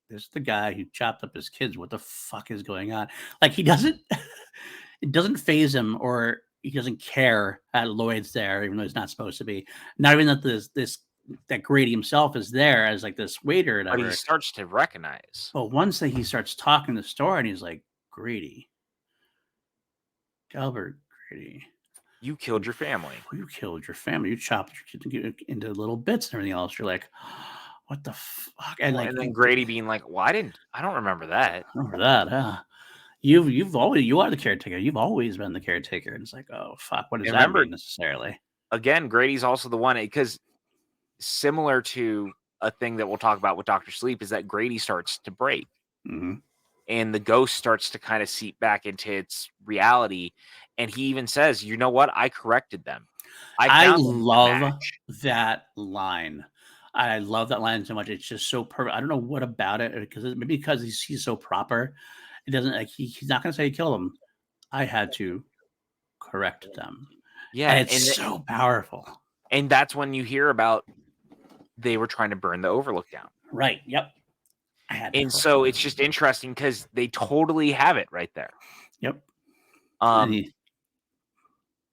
this is the guy who chopped up his kids. What the fuck is going on? Like he doesn't, it doesn't phase him, or he doesn't care that Lloyd's there, even though he's not supposed to be. Not even that that Grady himself is there as like this waiter or but whatever. he starts to recognize. But once he starts talking the story, and he's like, Grady, Delbert Grady, You killed your family. you killed your family. You chopped your kid into little bits and everything else. You're like, what the fuck? And like, And then Grady being like, well, I don't remember that. remember that, huh? You are the caretaker. You've always been the caretaker. And it's like, oh fuck, what does And that remember, mean necessarily? again, Grady's also the one, because similar to a thing that we'll talk about with Dr. Sleep is that Grady starts to break. Mm-hmm. And the ghost starts to kind of seep back into its reality. And he even says, you know what? I corrected them. I found them to love match." that line. I love that line so much. It's just so perfect. I don't know what about it, because maybe because he's so proper. It doesn't like he's not going to say he killed him. I had to correct them. Yeah. And it's so powerful. And that's when you hear about they were trying to burn the Overlook down. Right. Yep. And so it's just interesting because they totally have it right there. Yep. They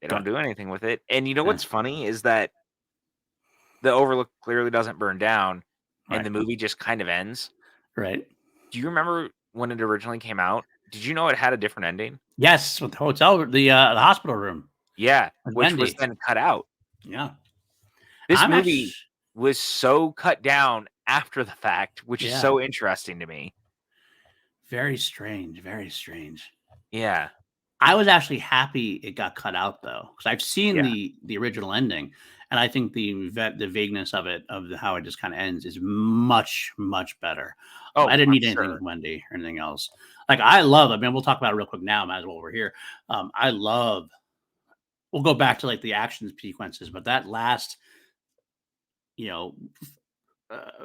don't do anything with it. And you know what's funny is that the Overlook clearly doesn't burn down, and the movie just kind of ends. Right. Do you remember when it originally came out? Did you know it had a different ending? Yes, with the hotel, the hospital room. Yeah, which was then cut out. Yeah. This movie was so cut down after the fact, which is so interesting to me. Very strange. Very strange. Yeah. I was actually happy it got cut out, though, because I've seen the original ending, and I think the vagueness of it, of how it just kind of ends, is much, much better. Oh, I didn't need anything with Wendy or anything else. Like, I mean, we'll talk about it real quick now, might as well, we're here. We'll go back to like the action sequences, but that last,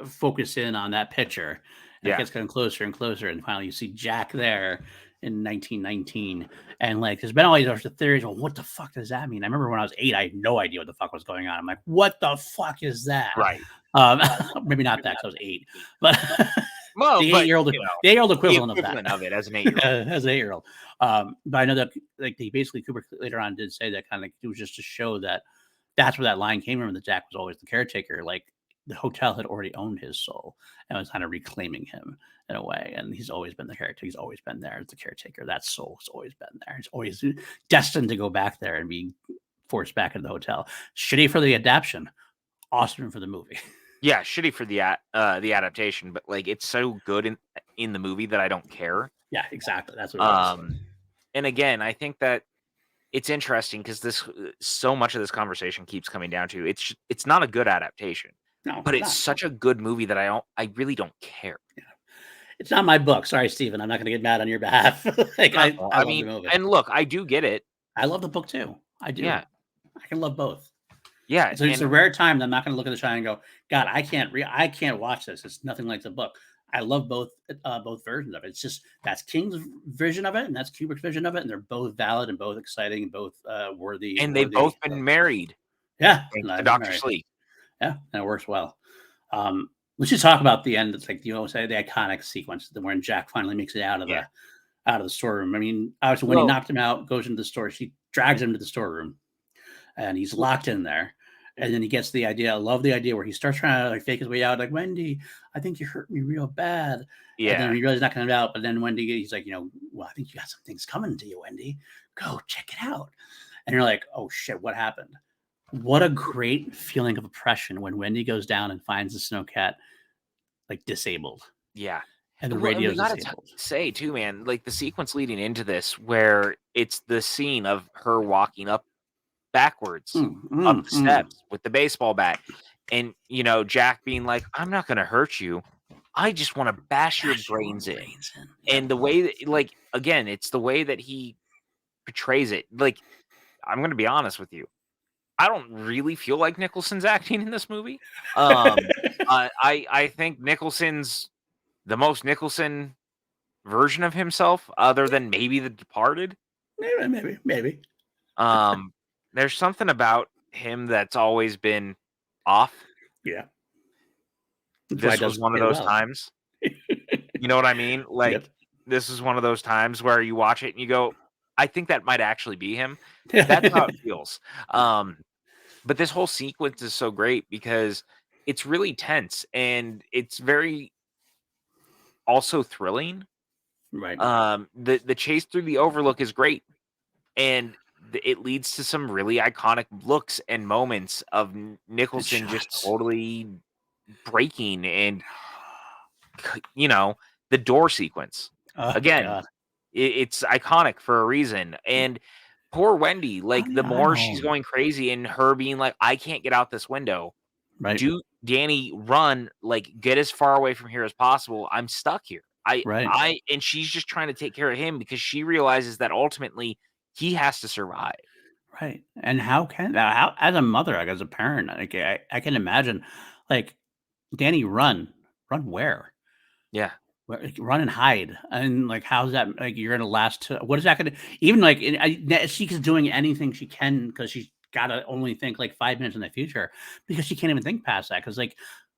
focus in on that picture, and it gets getting closer and closer, and finally you see Jack there in 1919, and like there's been all these theories. Well, what the fuck does that mean? I remember when I was 8, I had no idea what the fuck was going on. I'm like, what the fuck is that? Right. Maybe not that, because I was 8, but well, the 8-year-old, the 8-year-old equivalent of it as an 8-year-old. As an 8-year-old. But I know that like Kubrick later on did say that kind of like, it was just to show that that's where that line came from, that Jack was always the caretaker. Like the hotel had already owned his soul and was kind of reclaiming him in a way. And he's always been the character. He's always been there as the caretaker. That soul has always been there. He's always destined to go back there and be forced back into the hotel. Shitty for the adaptation. Awesome for the movie. Yeah, shitty for the adaptation, but like it's so good in the movie that I don't care. Yeah, exactly. That's what it was. And again, I think that it's interesting because so much of this conversation keeps coming down to it's not a good adaptation. No, but it's such a good movie that I really don't care. Yeah. It's not my book. Sorry, Steven. I'm not going to get mad on your behalf. Like I love mean, the movie. And look, I do get it. I love the book too. I do. Yeah. I can love both. Yeah. So it's a rare time that I'm not going to look at the Shine and go, God, I can't watch this. It's nothing like the book. I love both versions of it. It's just that's King's vision of it and that's Kubrick's vision of it, and they're both valid and both exciting and both worthy. And they've both been married. Yeah, Thanks to no, Dr. right. Sleep. Yeah, that works well. We should talk about the end. It's like say the iconic sequence when Jack finally makes it Yeah. out of the storeroom. I mean, obviously when he Well, knocked him out, goes into the store, she drags him to the storeroom, and he's locked in there. And then he gets the idea. I love the idea where he starts trying to like fake his way out. Like, Wendy, I think you hurt me real bad. And then yeah. he realizes not coming out. But then Wendy, he's like, well, I think you got some things coming to you, Wendy. Go check it out. And you're like, oh shit, what happened? What a great feeling of oppression when Wendy goes down and finds the snowcat like disabled Yeah. and the Well, and we radio's gotta disabled. say too, man, like the sequence leading into this, where it's the scene of her walking up backwards up the Mm. steps with the baseball bat, and Jack being like, "I'm not gonna hurt you. I just want to bash your Bash your brains in." brains in. Yep. And the way that, like, again, it's the way that he portrays it. Like, I'm gonna be honest with you. I don't really feel like Nicholson's acting in this movie. I think Nicholson's the most Nicholson version of himself, other than maybe The Departed. Maybe. Um, there's something about him that's always been off. Yeah. That's why it This was does one of it those well. times. You know what I mean? Yep. Like, this is one of those times where you watch it and you go, I think that might actually be him. That's how it feels. But this whole sequence is so great because it's really tense and it's very also thrilling. Right. The chase through the Overlook is great, and it leads to some really iconic looks and moments of Good Nicholson just shots. totally breaking, and the door sequence Oh again. God. It's iconic for a reason, and poor Wendy, I like, don't, the I more she's don't. going crazy and her being like, I can't get out this window. Right. Do Danny, run, like, get as far away from here as possible. I'm stuck here. Right. And she's just trying to take care of him because she realizes that ultimately he has to survive. Right. And how as a mother, like as a parent, like I can imagine, like Danny, run where? Yeah. Like, run and hide, and like, how's that? Like, you're gonna last. What is that gonna? Even like, she's doing anything she can because she's gotta only think like 5 minutes in the future because she can't even think past that. Because like,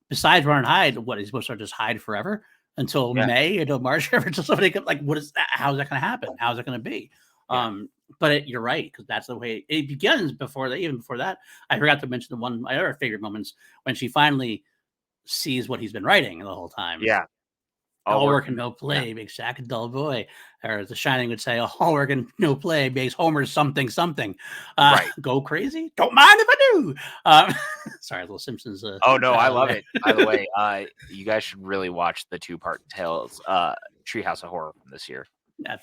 besides run and hide, what is supposed to just hide forever until Yeah. May, until March, until somebody could, like, what is that? How's that gonna happen? How's it gonna be? Yeah. But you're right because that's the way it begins. Before that, even before that, I forgot to mention the one of my other favorite moments when she finally sees what he's been writing the whole time. Yeah. All work work and no Yeah. play makes Jack a dull boy. Or The Shining would say, all work and no play makes Homer something something. Right. Go crazy? Don't mind if I do. Sorry, little Simpsons. Oh, no, I love There. it. By the way, you guys should really watch the two-part Tales, Treehouse of Horror from this year.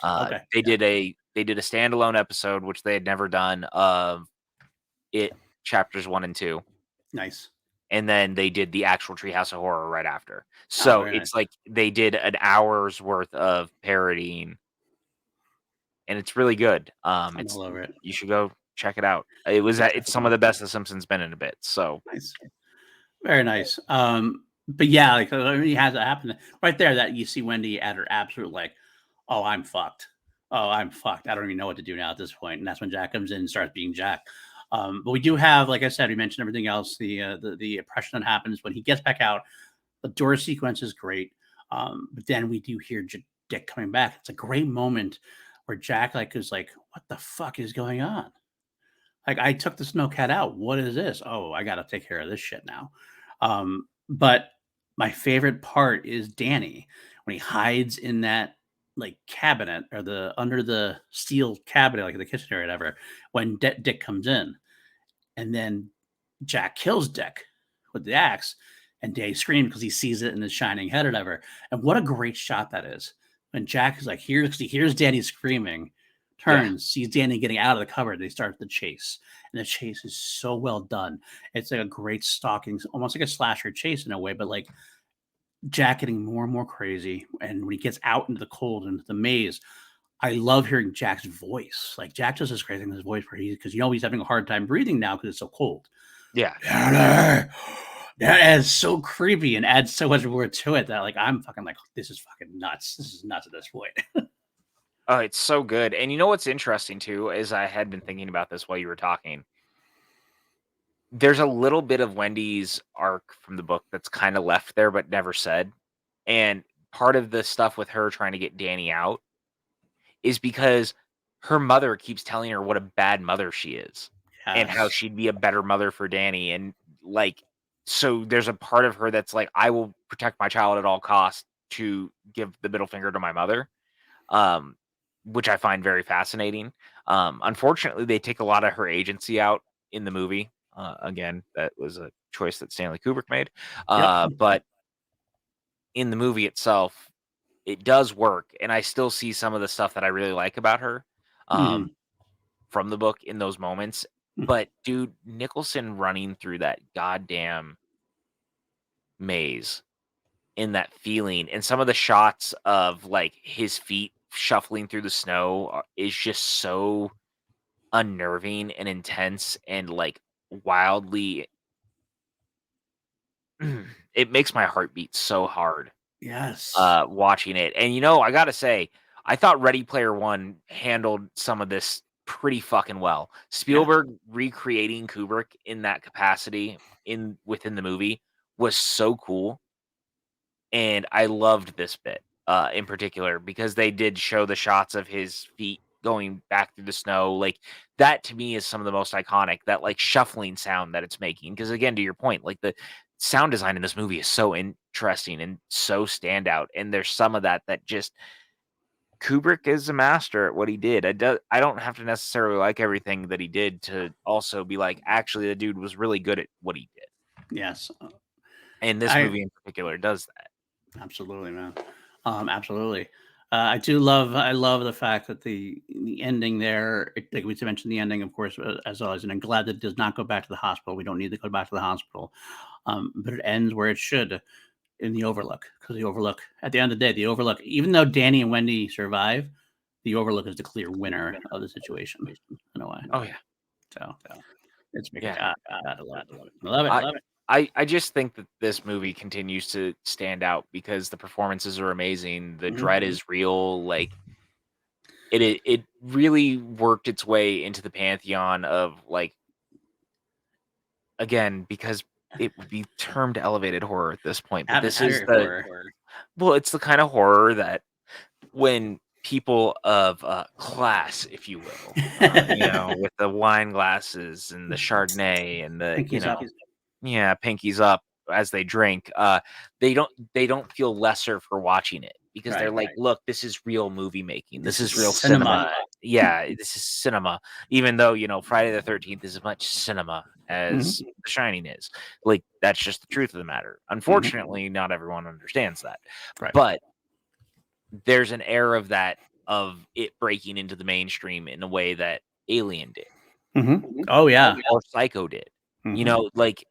Okay. They did a standalone episode, which they had never done, of it, chapters 1 and 2, Nice. and then they did the actual Treehouse of Horror right after. Oh, So very nice. it's like they did an hour's worth of parodying, and it's really good. I'm It's all over it. You should go check it out. It's some of the best The Simpsons been in a bit. So Nice. Very nice. But yeah, like, I mean, it has to happen right there that you see Wendy at her absolute, like, oh, I'm fucked. Oh, I'm fucked. I don't even know what to do now at this point. And that's when Jack comes in and starts being Jack. But we do have, like I said, we mentioned everything else. The oppression that happens when he gets back out. The door sequence is great. But then we do hear Dick coming back. It's a great moment where Jack like is like, what the fuck is going on? Like, I took the snowcat out. What is this? Oh, I got to take care of this shit now. But my favorite part is Danny when he hides in that like cabinet or the under the steel cabinet, like in the kitchen or whatever, when Dick comes in, and then Jack kills Dick with the axe, and Danny screams because he sees it in his shining head or whatever. And what a great shot that is when Jack is like, he hears Danny screaming, yeah, turns, sees Danny getting out of the cupboard. They start the chase, and the chase is so well done. It's like a great stalking, almost like a slasher chase in a way, but like Jack getting more and more crazy. And when he gets out into the cold, into the maze, I love hearing Jack's voice. Like, Jack does this crazy thing in his voice where because he's having a hard time breathing now because it's so cold. yeah. That adds so creepy and adds so much more to it that like I'm fucking like, this is fucking nuts. This is nuts at this point. Oh, it's so good. And you know what's interesting too is I had been thinking about this while you were talking. there's a little bit of Wendy's arc from the book that's kind of left there but never said. And part of the stuff with her trying to get Danny out is because her mother keeps telling her what a bad mother she is and how Yes. she'd be a better mother for Danny. And like, so there's a part of her that's like, I will protect my child at all costs to give the middle finger to my mother, um, which I find very fascinating. Unfortunately, they take a lot of her agency out in the movie. Again, that was a choice that Stanley Kubrick made. Yep. But in the movie itself, it does work, and I still see some of the stuff that I really like about her, Mhm. from the book in those moments. But dude, Nicholson running through that goddamn maze in that feeling, and some of the shots of like his feet shuffling through the snow is just so unnerving and intense and like wildly. It makes my heart beat so hard Yes. watching it. And I gotta say, I thought Ready Player One handled some of this pretty fucking well. Yeah. Spielberg recreating Kubrick in that capacity within the movie was so cool, and I loved this bit in particular because they did show the shots of his feet going back through the snow. Like that to me is some of the most iconic. That like shuffling sound that it's making. Because again, to your point, like the sound design in this movie is so interesting and so standout. And there's some of that just Kubrick is a master at what he did. I don't have to necessarily like everything that he did to also be like, actually, the dude was really good at what he did. Yes. And this I movie in particular does that. absolutely, man. Absolutely. I love the fact that the ending there. Like we mentioned, the ending, of course, as always, and I'm glad that it does not go back to the hospital. We don't need to go back to the hospital, but it ends where it should, in the Overlook, because the Overlook, at the end of the day, the Overlook, even though Danny and Wendy survive, the Overlook is the clear winner of the situation in a way. Oh yeah. So it's Yeah. God, I love it. I love it. I I just think that this movie continues to stand out because the performances are amazing. The dread is real. Like it really worked its way into the pantheon of like again because it would be termed elevated horror at this point. But this is it's the kind of horror that when people of class, if you will, with the wine glasses and the Chardonnay and the Pinkies up. yeah, pinkies up as they drink. They don't feel lesser for watching it because they're like, look, this is real movie making. This is real cinema. Yeah, this is cinema. Even though Friday the 13th is as much cinema as Mhm. The Shining is. Like that's just the truth of the matter. Unfortunately, not everyone understands that. Right. But there's an air of that of it breaking into the mainstream in a way that Alien did Oh yeah. or Psycho did. Mhm. Like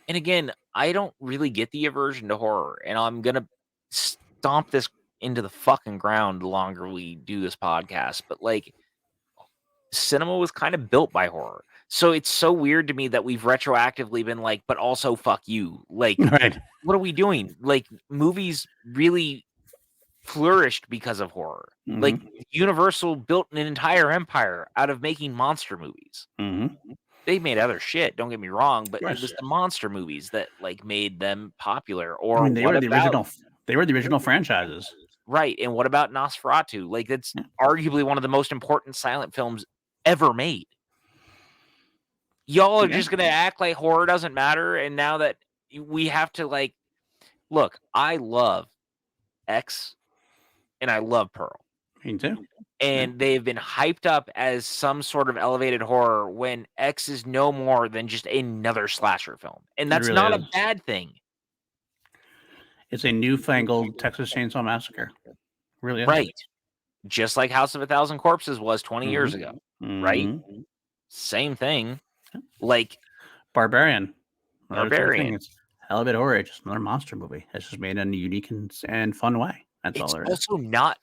and again, I don't really get the aversion to horror, and I'm gonna stomp this into the fucking ground the longer we do this podcast. But like, cinema was kind of built by horror, so it's so weird to me that we've retroactively been like, but also fuck you. Like, Right. what are we doing? Like, movies really flourished because of horror. Like, Mhm. Universal built an entire empire out of making monster movies. Mhm. They made other shit, don't get me wrong, but Of it was course. the monster movies that, like, made them popular, I or mean, what about they were the original franchises. right, and what about Nosferatu? Like, that's Yeah. arguably one of the most important silent films ever made. Y'all are Yeah. just gonna act like horror doesn't matter, and now that we have to, like look, I love X and I love Pearl, Me too. Yeah. and they've been hyped up as some sort of elevated horror when X is no more than just another slasher film, and It that's really not a is. bad thing. It's a newfangled Texas Chainsaw Massacre. It really is. Right. Just like House of a Thousand Corpses was 20 years Mhm. ago, right? Mhm. Same thing. Like Barbarian. Another type of thing. Barbarian. It's hell of a bit horror. It's just another monster movie. It's just made in a unique and fun way. That's all It's there is. also not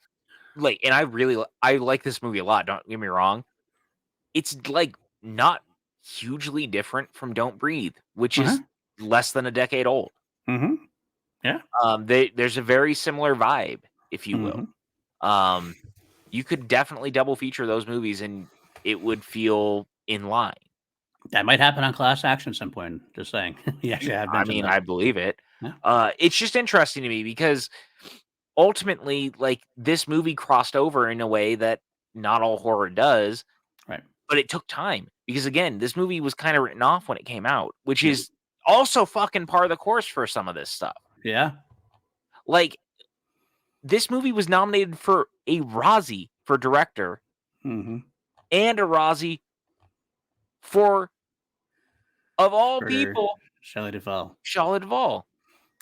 like, and I like this movie a lot, don't get me wrong. It's like not hugely different from Don't Breathe, which Uh-huh. is less than a decade old. Mhm. Yeah. There's a very similar vibe, if you will. Mhm. Um, you could definitely double feature those movies and it would feel in line. That might happen on Class Action at some point. Just saying. He actually had I mentioned mean, that. I believe it. Yeah. It's just interesting to me because ultimately, like, this movie crossed over in a way that not all horror does, Right. but it took time because, again, this movie was kind of written off when it came out, which Yep. is also fucking par of the course for some of this stuff. Yeah. Like, this movie was nominated for a Razzie for director Mm-hmm. and a Razzie for, of all For people, Shelley Duvall. Shelley Duvall,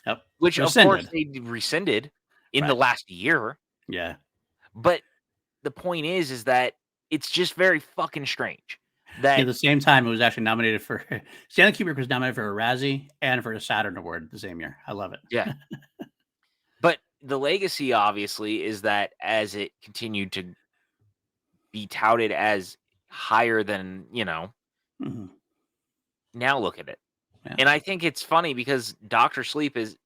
Yep. which of course Rescinded. they rescinded in the Right. last year. Yeah. But the point is that it's just very fucking strange At that the same time, it was actually nominated for Stanley Kubrick was nominated for a Razzie and for a Saturn Award the same year. I love it. yeah. But the legacy obviously is that as it continued to be touted as higher than, Mm-hmm. now look at it. Yeah. And I think it's funny because Doctor Sleep is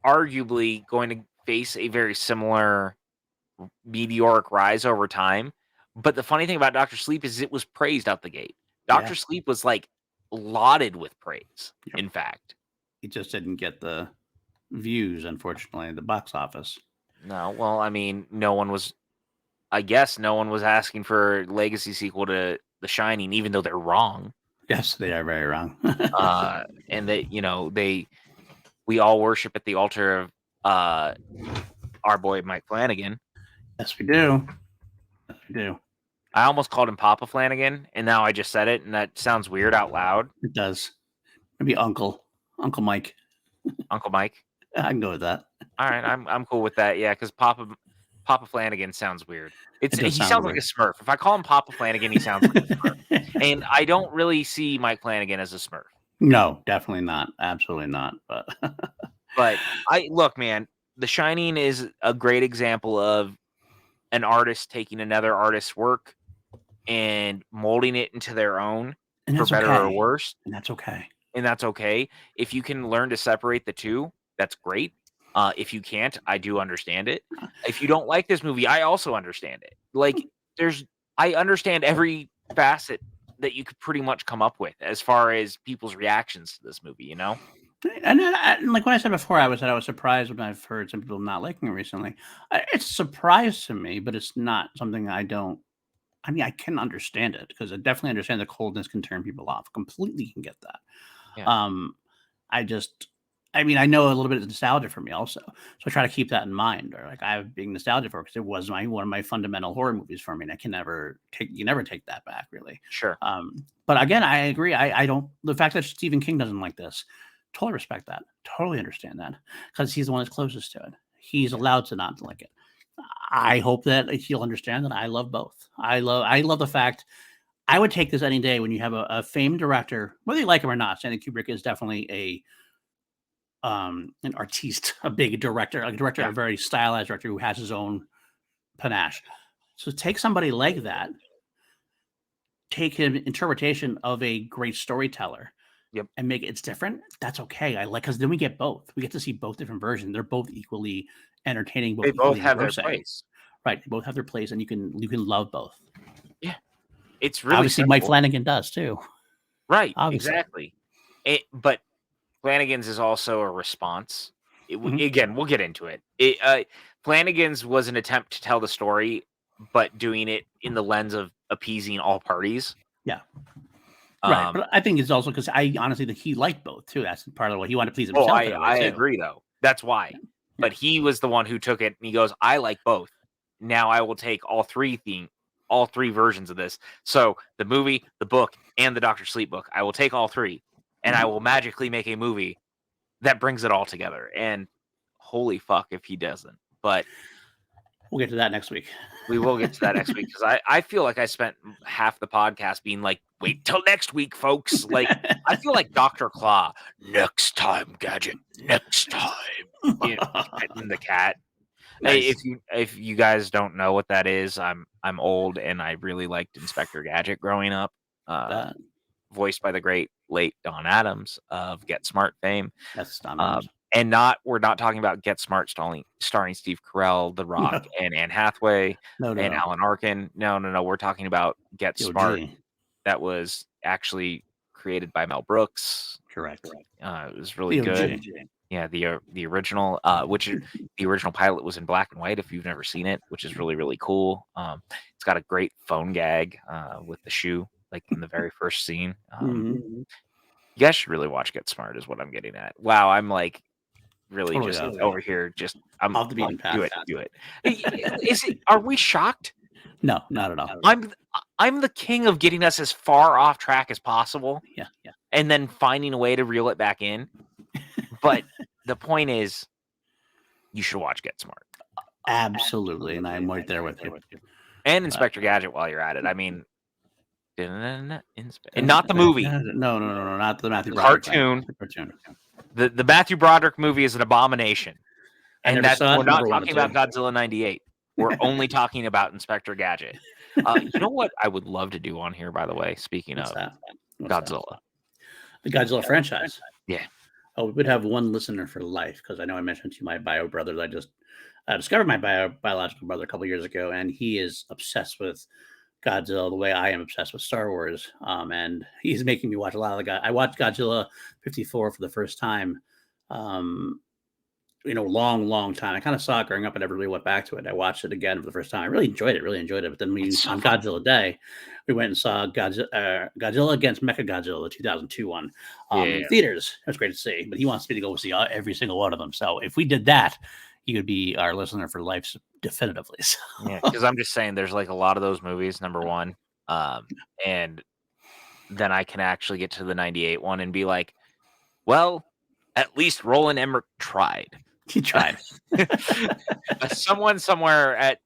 arguably going to face a very similar meteoric rise over time. But the funny thing about Doctor Sleep is it was praised out the gate. Yeah. Doctor Sleep was like lauded with praise, Yep. in fact. He just didn't get the views, unfortunately, at the box office. No, well, I mean, I guess no one was asking for a legacy sequel to The Shining, even though they're wrong. Yes, they are very wrong. And that, we all worship at the altar of our boy Mike Flanagan. Yes, we do. Yes, we do. I almost called him Papa Flanagan, and now I just said it, and that sounds weird out loud. It does. Maybe Uncle Mike. Uncle Mike. I can go with that. All right, I'm cool with that. Yeah, because Papa Flanagan sounds weird. It He does sound sounds weird. like a Smurf. If I call him Papa Flanagan, he sounds like a Smurf. And I don't really see Mike Flanagan as a Smurf. No, definitely not. Absolutely not. But look, man, The Shining is a great example of an artist taking another artist's work and molding it into their own, and for that's better okay. or worse. And that's okay. And that's okay. If you can learn to separate the two, that's great. If you can't, I do understand it. If you don't like this movie, I also understand it. Like, I understand every facet that you could pretty much come up with as far as people's reactions to this movie, And like what I said before, I was surprised when I've heard some people not liking it recently. It's a surprise to me, but it's not something I can understand it because I definitely understand the coldness can turn people off. Completely can get that. Yeah. I know a little bit of nostalgia for me also. So I try to keep that in mind, or like I have being nostalgia for it because it was one of my fundamental horror movies for me. And I can never take that back really. Sure. But again, I agree. I don't, the fact that Stephen King doesn't like this, totally respect that. Totally understand that because he's the one that's closest to it. He's allowed to not like it. I hope that he'll understand that I love both. I love the fact I would take this any day when you have a famed director, whether you like him or not. Stanley Kubrick is definitely an artiste, a big director, a very stylized director who has his own panache. So take somebody like that, take an interpretation of a great storyteller, and make it's different. That's okay. I like because then we get both. We get to see both different versions. They're both equally entertaining. They both have their place, right? They both have their place, and you can love both. Yeah, it's really obviously simple. Mike Flanagan does too. Right, obviously. Exactly. But Flanagan's is also a response. Again, we'll get into it. Flanagan's was an attempt to tell the story, but doing it in the lens of appeasing all parties. Yeah. Right, but I think it's also because I honestly think he liked both too. That's part of what he wanted to please himself. I agree, though. That's why. Yeah. But he was the one who took it, and he goes, "I like both. Now I will take all three versions of this. So the movie, the book, and the Dr. Sleep book. I will take all three, and I will magically make a movie that brings it all together." And holy fuck if he doesn't. But we'll get to that next week. We will get to that next week because I feel like I spent half the podcast being like, "Wait till next week, folks." Like I feel like Dr. Claw. Next time, Gadget. Next time. Petting the cat. Nice. Hey, if you guys don't know what that is, I'm old and I really liked Inspector Gadget growing up. Voiced by the great late Don Adams of Get Smart fame. That's Don Adams. And we're not talking about Get Smart starring Steve Carell, The Rock, and Anne Hathaway, and Alan Arkin. No. We're talking about Get Smart that was actually created by Mel Brooks. Correct. It was really The OG. good. Yeah, the original, the original pilot was in black and white. If you've never seen it, which is really really cool. It's got a great phone gag with the shoe, like in the very first scene. You guys should really watch Get Smart, is what I'm getting at. Wow, I'm like really Totally just off. over here. Just I'm Off the beaten path. Do it. Is it? Are we shocked? No, not at all. I'm the king of getting us as far off track as possible. Yeah. And then finding a way to reel it back in. But the point is, you should watch Get Smart. Absolutely, and I'm right there with you. And Inspector Gadget while you're at it. I mean, and not the movie. No, not the Matthew Broderick cartoon. Cartoon. The Matthew Broderick movie is an abomination. And we're not talking about Godzilla 98. We're only talking about Inspector Gadget. You know what I would love to do on here, by the way, speaking of Godzilla. The Godzilla franchise. Yeah. Oh, we would have one listener for life, because I know I mentioned to you my bio brothers. I just discovered my biological brother a couple years ago, and he is obsessed with Godzilla the way I am obsessed with Star Wars. And he's making me watch a lot of the I watched Godzilla 54 for the first time. Long time. I kind of saw it growing up. I never really went back to it. I watched it again for the first time. I really enjoyed it. But then on Godzilla Day, we went and saw Godzilla against Mechagodzilla, the 2002 one, in theaters. It was great to see. But he wants me to go see every single one of them. So if we did that, he would be our listener for life, definitively. So. Yeah, because I'm just saying, there's like a lot of those movies. Number one, and then I can actually get to the 98 one and be like, well, at least Roland Emmerich tried. He tried. Someone somewhere at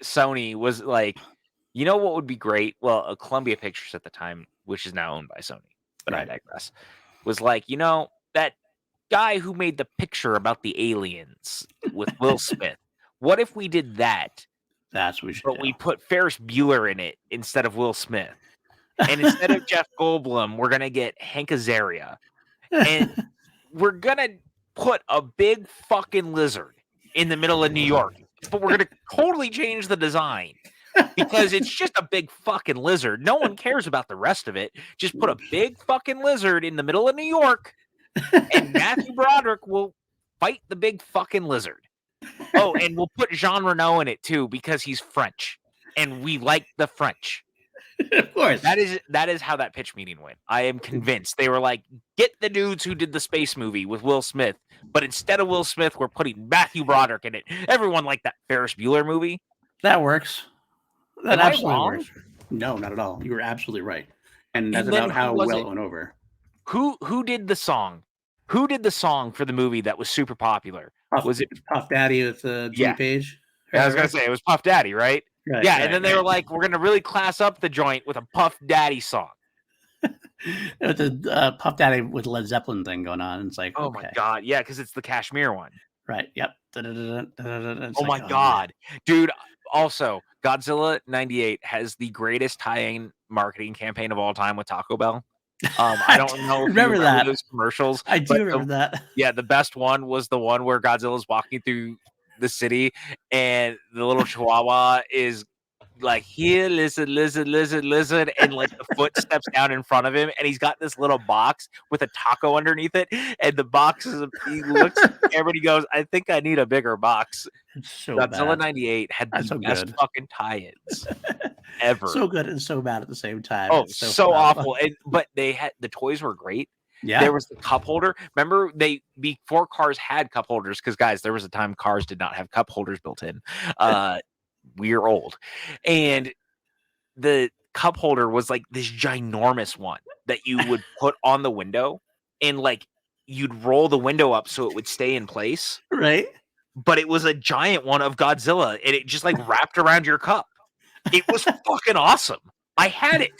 Sony was like, you know what would be great? Well, Columbia Pictures at the time, which is now owned by Sony, but I digress, was like, that guy who made the picture about the aliens with Will Smith. What if we did that? That's what we should do. We put Ferris Bueller in it instead of Will Smith. And instead of Jeff Goldblum, we're going to get Hank Azaria. And we're going to put a big fucking lizard in the middle of New York. But we're going to totally change the design. Because it's just a big fucking lizard. No one cares about the rest of it. Just put a big fucking lizard in the middle of New York. And Matthew Broderick will fight the big fucking lizard. Oh, and we'll put Jean Reno in it too, because he's French. And we like the French. Of course. That is how that pitch meeting went. I am convinced. They were like, get the dudes who did the space movie with Will Smith. But instead of Will Smith, we're putting Matthew Broderick in it. Everyone liked that Ferris Bueller movie. That works. That absolutely works. No, not at all. You were absolutely right. And that's about how well it went over. Who did the song? Who did the song for the movie that was super popular? Was it Puff Daddy with Jimmy Page? Yeah, I was going to say, it was Puff Daddy, right? Right, yeah, and then they were like, we're going to really class up the joint with a Puff Daddy song. With the Puff Daddy with Led Zeppelin thing going on. And it's like, oh my God. Yeah, because it's the Kashmir one. Right. Yep. Oh my God. Dude, also, Godzilla 98 has the greatest tie-in marketing campaign of all time with Taco Bell. I don't know if remember that those commercials. I do remember that. Yeah, the best one was the one where Godzilla's walking through the city and the little chihuahua is like, here, lizard, and like the foot steps down in front of him, and he's got this little box with a taco underneath it, and the box is, he looks everybody goes, I think I need a bigger box. So Godzilla 98 had the best fucking tie-ins ever. So good and so bad at the same time. Oh, so awful. But they had, the toys were great. Yeah. There was the cup holder. Remember, before cars had cup holders, because guys, there was a time cars did not have cup holders built in. We're old. And the cup holder was like this ginormous one that you would put on the window, and like you'd roll the window up so it would stay in place. Right. But it was a giant one of Godzilla, and it just like wrapped around your cup. It was fucking awesome. I had it.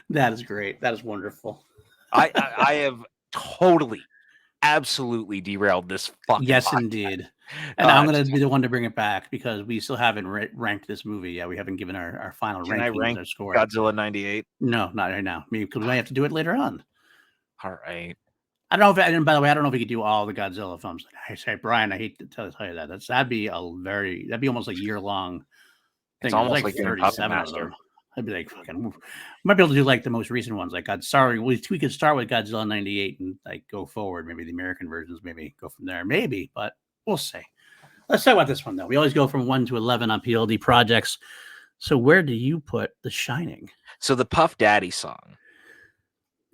That is great. That is wonderful. I have totally, absolutely derailed this fucking podcast. Indeed. And I'm going to be the one to bring it back, because we still haven't ranked this movie. Yeah, we haven't given our final rankings. Can I rank our score. Godzilla 98? No, not right now. Maybe because we might have to do it later on. All right. I don't know if, by the way, I don't know if we could do all the Godzilla films. I say, Brian, I hate to tell you that. That'd be almost a year long thing. It's almost like 37 of them. I'd be like, fucking, might be able to do like the most recent ones. Like, sorry, we could start with Godzilla '98 and like go forward. Maybe the American versions, maybe go from there, maybe, but we'll see. Let's talk about this one though. We always go from 1 to 11 on PLD projects. So where do you put The Shining? So the Puff Daddy song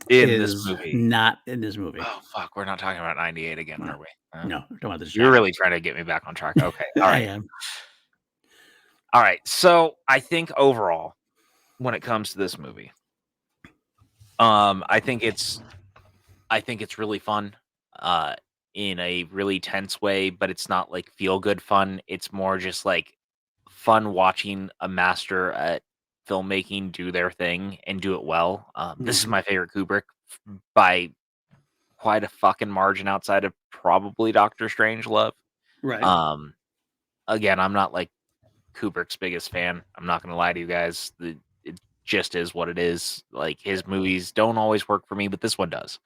in this Is movie. not in this movie. Oh fuck, we're not talking about '98 again, No. are we? No, don't want this. You're really trying to get me back on track. Okay, all I right, am. all right. So I think overall, when it comes to this movie, I think it's really fun, in a really tense way, but it's not like feel good fun. It's more just like fun watching a master at filmmaking do their thing and do it well. This is my favorite Kubrick by quite a fucking margin outside of probably Doctor Strangelove. Right. Again, I'm not like Kubrick's biggest fan. I'm not gonna lie to you guys. It just is what it is. Like his movies don't always work for me, but this one does.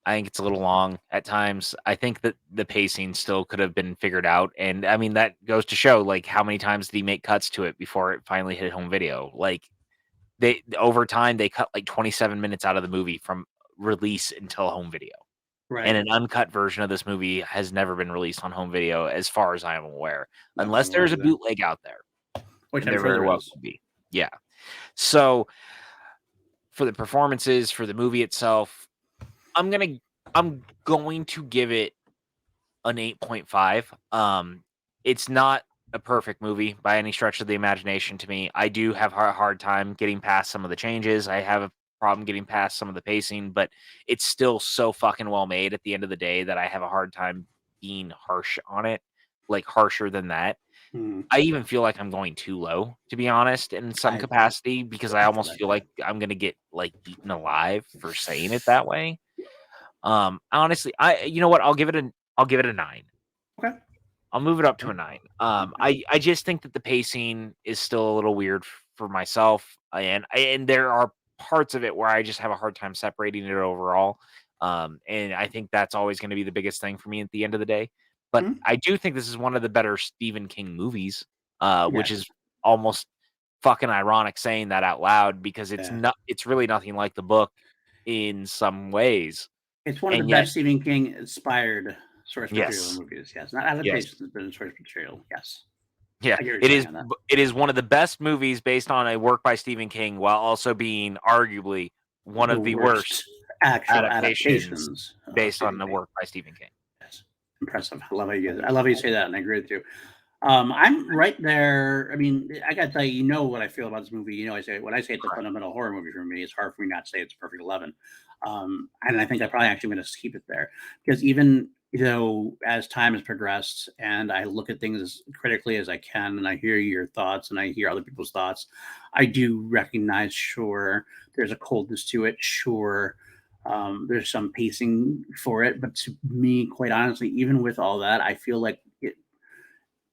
I think it's a little long at times. I think that the pacing still could have been figured out, and I mean that goes to show like how many times did he make cuts to it before it finally hit home video? Like they over time they cut like 27 minutes out of the movie from release until home video. Right. And an uncut version of this movie has never been released on home video, as far as I am aware, No, unless I'm aware there's a of that. bootleg out there. Which And I'm there sure very there well is. could be. Yeah. So for the performances, for the movie itself, I'm going to give it an 8.5. It's not a perfect movie by any stretch of the imagination to me. I do have a hard time getting past some of the changes. I have a problem getting past some of the pacing, but it's still so fucking well made at the end of the day that I have a hard time being harsh on it, like harsher than that. I even feel like I'm going too low, to be honest, in some capacity, because I almost feel like I'm gonna get like eaten alive for saying it that way. Honestly, you know what? I'll give it a 9. Okay. I'll move it up to a 9. I just think that the pacing is still a little weird for myself, and there are parts of it where I just have a hard time separating it overall. And I think that's always going to be the biggest thing for me at the end of the day. But I do think this is one of the better Stephen King movies, which is almost fucking ironic saying that out loud because it's really nothing like the book in some ways. It's one of the best Stephen King inspired source material movies. Yes, not adaptations, but source material. Yes. Yeah, it is. It is one of the best movies based on a work by Stephen King, while also being arguably one of the worst actual adaptations based on the work by Stephen King. Yes, impressive. I love how you say that, and I agree with you. I'm right there. I mean, I got to tell you, you know what I feel about this movie. You know, when I say it's a fundamental horror movie for me, it's hard for me not to say it's a perfect 11. And I think I'm probably actually going to keep it there because even as time has progressed and I look at things as critically as I can, and I hear your thoughts and I hear other people's thoughts, I do recognize, sure, there's a coldness to it. Sure. There's some pacing for it, but to me, quite honestly, even with all that, I feel like it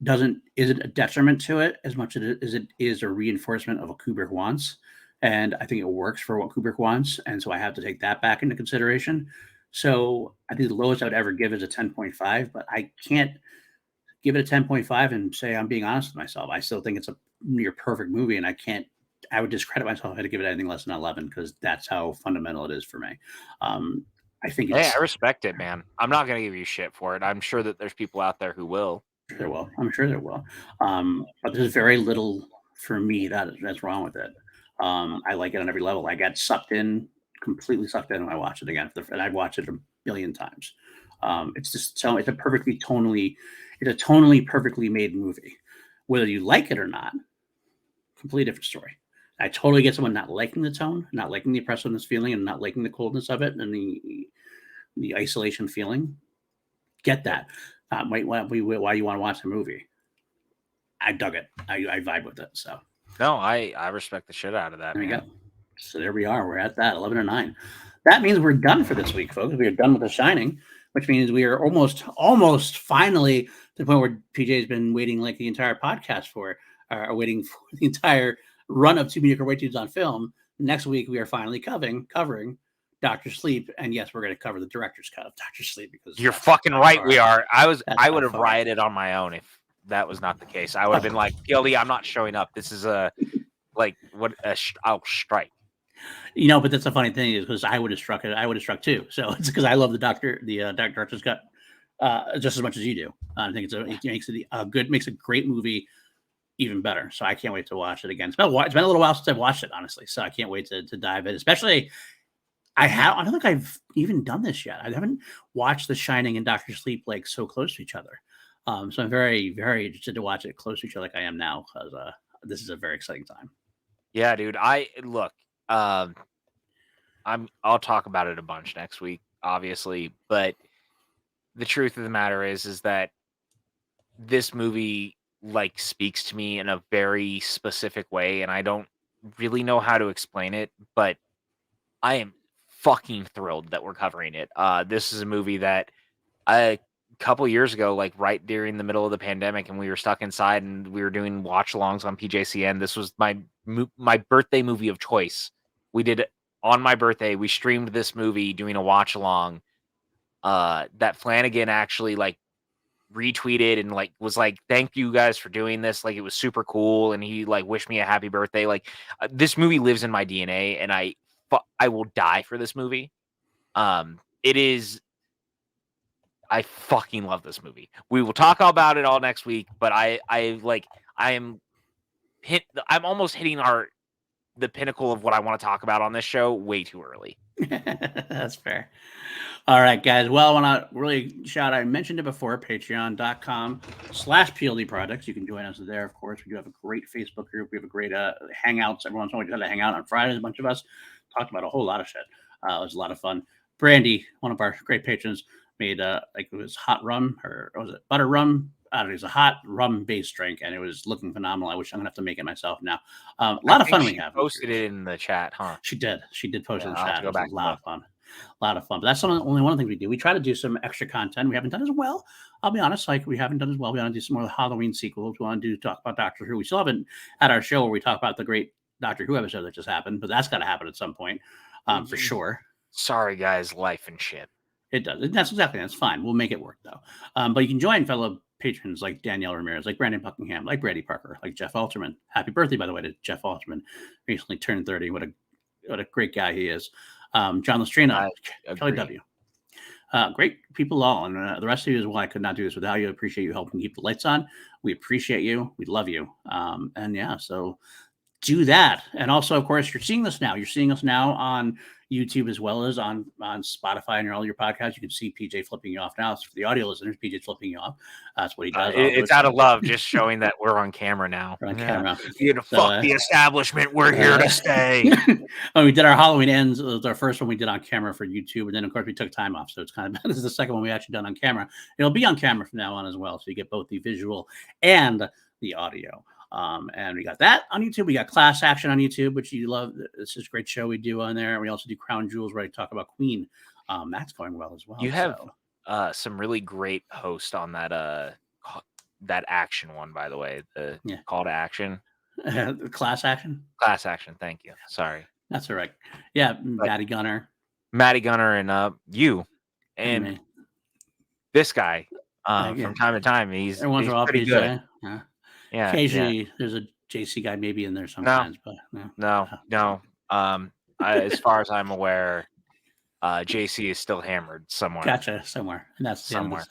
isn't a detriment to it as much as it is a reinforcement of what Kubrick wants. And I think it works for what Kubrick wants. And so I have to take that back into consideration. So I think the lowest I would ever give is a 10.5, but I can't give it a 10.5 and say I'm being honest with myself. I still think it's a near perfect movie, and I would discredit myself if I had to give it anything less than 11 because that's how fundamental it is for me. I think I respect it, man. I'm not going to give you shit for it. I'm sure that there's people out there who will. I'm sure there will. But there's very little for me that's wrong with it. I like it on every level. I got completely sucked in when I watched it again. And I've watched it a billion times. It's just it's a tonally perfectly made movie. Whether you like it or not, completely different story. I totally get someone not liking the tone, not liking the oppressiveness feeling, and not liking the coldness of it and the isolation feeling. Get that. Why you want to watch the movie? I dug it. I vibe with it. So no, I respect the shit out of that. There we go. So there we are. We're at that 11 or 9. That means we're done for this week, folks. We are done with The Shining, which means we are almost finally to the point where PJ's been waiting like the entire podcast for, waiting for the entire run of 2 Mediocre White Dudes on Film. Next week we are finally covering Dr. Sleep, and yes, we're going to cover the director's cut of Dr. Sleep because you're fucking right. We are. I would have rioted on my own if that was not the case. I would have been like, PLD, I'm not showing up. This is a Like what? I'll strike. But that's the funny thing is because I would have struck it. I would have struck too. So it's because I love the Director's Cut just as much as you do. I think it makes it makes a great movie even better. So I can't wait to watch it again. It's been a little while since I've watched it, honestly. So I can't wait to dive in. Especially, I don't think I've even done this yet. I haven't watched The Shining and Doctor Sleep like so close to each other. So I'm very, very interested to watch it close to each other like I am now because this is a very exciting time. Yeah, dude. I look. I'll talk about it a bunch next week, obviously. But the truth of the matter is that this movie like speaks to me in a very specific way, and I don't really know how to explain it, but I am fucking thrilled that we're covering it. This is a movie that a couple years ago, like right during the middle of the pandemic, and we were stuck inside and we were doing watch alongs on PJCN. This was my birthday movie of choice. We did it on my birthday. We streamed this movie doing a watch along. That Flanagan actually like retweeted and like was like, "Thank you guys for doing this." Like it was super cool, and he like wished me a happy birthday. Like this movie lives in my DNA, and I will die for this movie. It is. I fucking love this movie. We will talk about it all next week, but I'm almost hitting the pinnacle of what I want to talk about on this show way too early. That's fair. All right, guys. Well, I want to really shout out, I mentioned it before, patreon.com/PLD Products. You can join us there, of course. We do have a great Facebook group. We have a great hangouts. Everyone's always got to hang out on Fridays. A bunch of us talked about a whole lot of shit. It was a lot of fun. Brandy, one of our great patrons, made like it was hot rum or was it butter rum? I don't know. It was a hot rum based drink, and it was looking phenomenal. I wish I'm gonna have to make it myself now. A lot of fun we have. Posted it in the chat, huh? She did. She did post it in the I'll have chat. to It go was back a lot of fun. A lot of fun. But that's only one of the things we do. We try to do some extra content. We haven't done as well. I'll be honest. Like we haven't done as well. We want to do some more Halloween sequels. We want to talk about Doctor Who. We still haven't had our show where we talk about the great Doctor Who episode that just happened, but that's got to happen at some point, for sure. Sorry, guys. Life and shit. It does. That's fine. We'll make it work though. But you can join fellow patrons like Danielle Ramirez, like Brandon Buckingham, like Brady Parker, like Jeff Alterman. Happy birthday, by the way, to Jeff Alterman. Recently turned 30. What a great guy he is. John Lestrina, Kelly W. Great people all. And the rest of you as well. I could not do this without you. I appreciate you helping keep the lights on. We appreciate you. We love you. And yeah, so do that. And also, of course, you're seeing this now. You're seeing us now on YouTube as well as on Spotify and all your podcasts. You can see PJ flipping you off now. So for the audio listeners, PJ flipping you off. That's what he does. It's out of love, just showing that we're on camera now. We're on camera. You know, fuck the establishment. We're here to stay. When we did our Halloween ends, it was our first one we did on camera for YouTube, and then of course we took time off. So it's kind of this is the second one we actually done on camera. It'll be on camera from now on as well, so you get both the visual and the audio. And we got that on YouTube. We got Class Action on YouTube, which you love. This is a great show we do on there. We also do Crown Jewels, where I talk about Queen. That's going well as well. You have some really great hosts on that action one, by the way. The call to action. Class Action. Class Action. Thank you. Sorry. That's all right. Yeah, Maddie Gunner, and you and this guy. From time to time, he's pretty good. Yeah. Occasionally, there's a JC guy maybe in there sometimes, but no. As far as I'm aware, JC is still hammered somewhere. Gotcha, somewhere, and that's somewhere.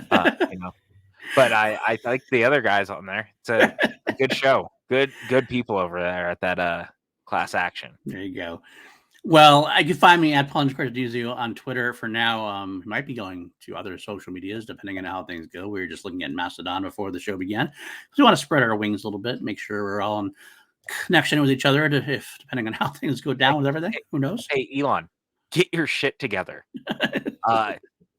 But I like the other guys on there. It's a good show. Good people over there at that Class Action. There you go. Well, you can find me at Plunge on Twitter for now. Might be going to other social medias depending on how things go. We were just looking at Mastodon before the show began. We want to spread our wings a little bit, make sure we're all in connection with each other. Depending on how things go down with everything, who knows? Hey, Elon, get your shit together.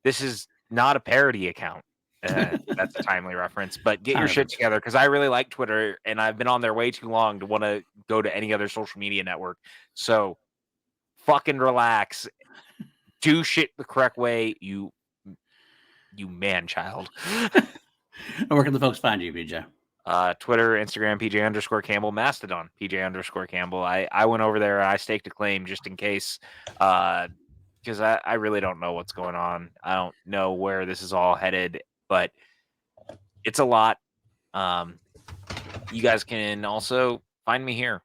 This is not a parody account. That's a timely reference, but get your shit together because I really like Twitter and I've been on there way too long to want to go to any other social media network. So fucking relax. Do shit the correct way, you man child. Where can the folks find you, PJ? Twitter, Instagram, PJ_Campbell, Mastodon, PJ_Campbell. I went over there and I staked a claim just in case. Because I really don't know what's going on. I don't know where this is all headed, but it's a lot. You guys can also find me here.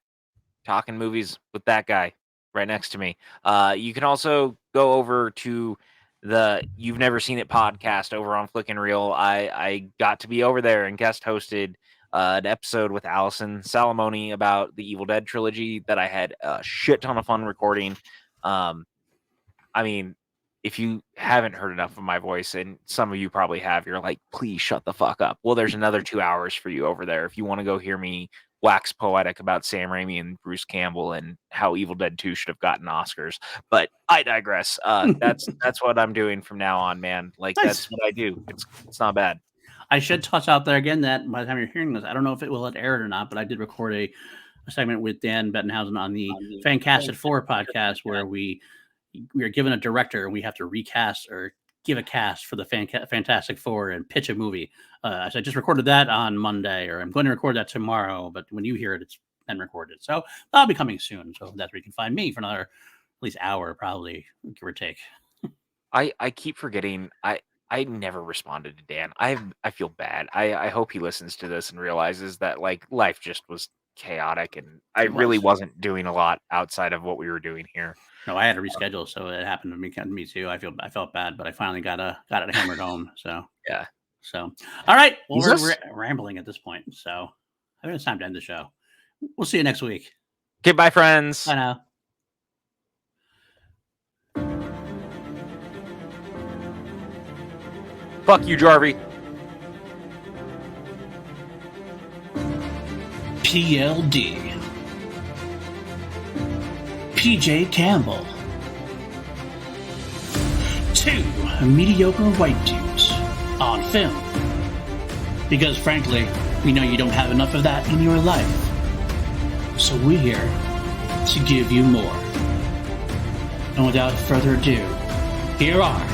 talking movies with that guy right next to me. You can also go over to the You've Never Seen It podcast over on Flick and Reel. I got to be over there and guest hosted an episode with Allison Salamoni about the Evil Dead trilogy that I had a shit ton of fun recording. I mean, if you haven't heard enough of my voice, and some of you probably have, you're like, please shut the fuck up. Well, there's another 2 hours for you over there if you want to go hear me wax poetic about Sam Raimi and Bruce Campbell and how Evil Dead 2 should have gotten Oscars. But I digress. That's what I'm doing from now on, man. Like, Nice. That's what I do. It's not bad. I should toss out there again that by the time you're hearing this, I don't know if it will air it or not, but I did record a segment with Dan Bettenhausen on the Fancasted 4 podcast where we are given a director and we have to recast or give a cast for the Fantastic Four and pitch a movie. So I just recorded that on Monday, or I'm going to record that tomorrow, but when you hear it, it's been recorded. So that'll be coming soon. So that's where you can find me for another at least hour, probably, give or take. I keep forgetting. I never responded to Dan. I feel bad. I hope he listens to this and realizes that like life just was chaotic and I really wasn't doing a lot outside of what we were doing here. No, I had to reschedule, so it happened to me too. I felt bad, but I finally got it hammered home. So yeah. So all right, well, we're rambling at this point. So I think it's time to end the show. We'll see you next week. Okay, bye, friends. Bye now. Fuck you, Jarvie. PLD PJ Campbell. 2 mediocre white dudes on film. Because frankly, we know you don't have enough of that in your life. So we're here to give you more. And without further ado, here are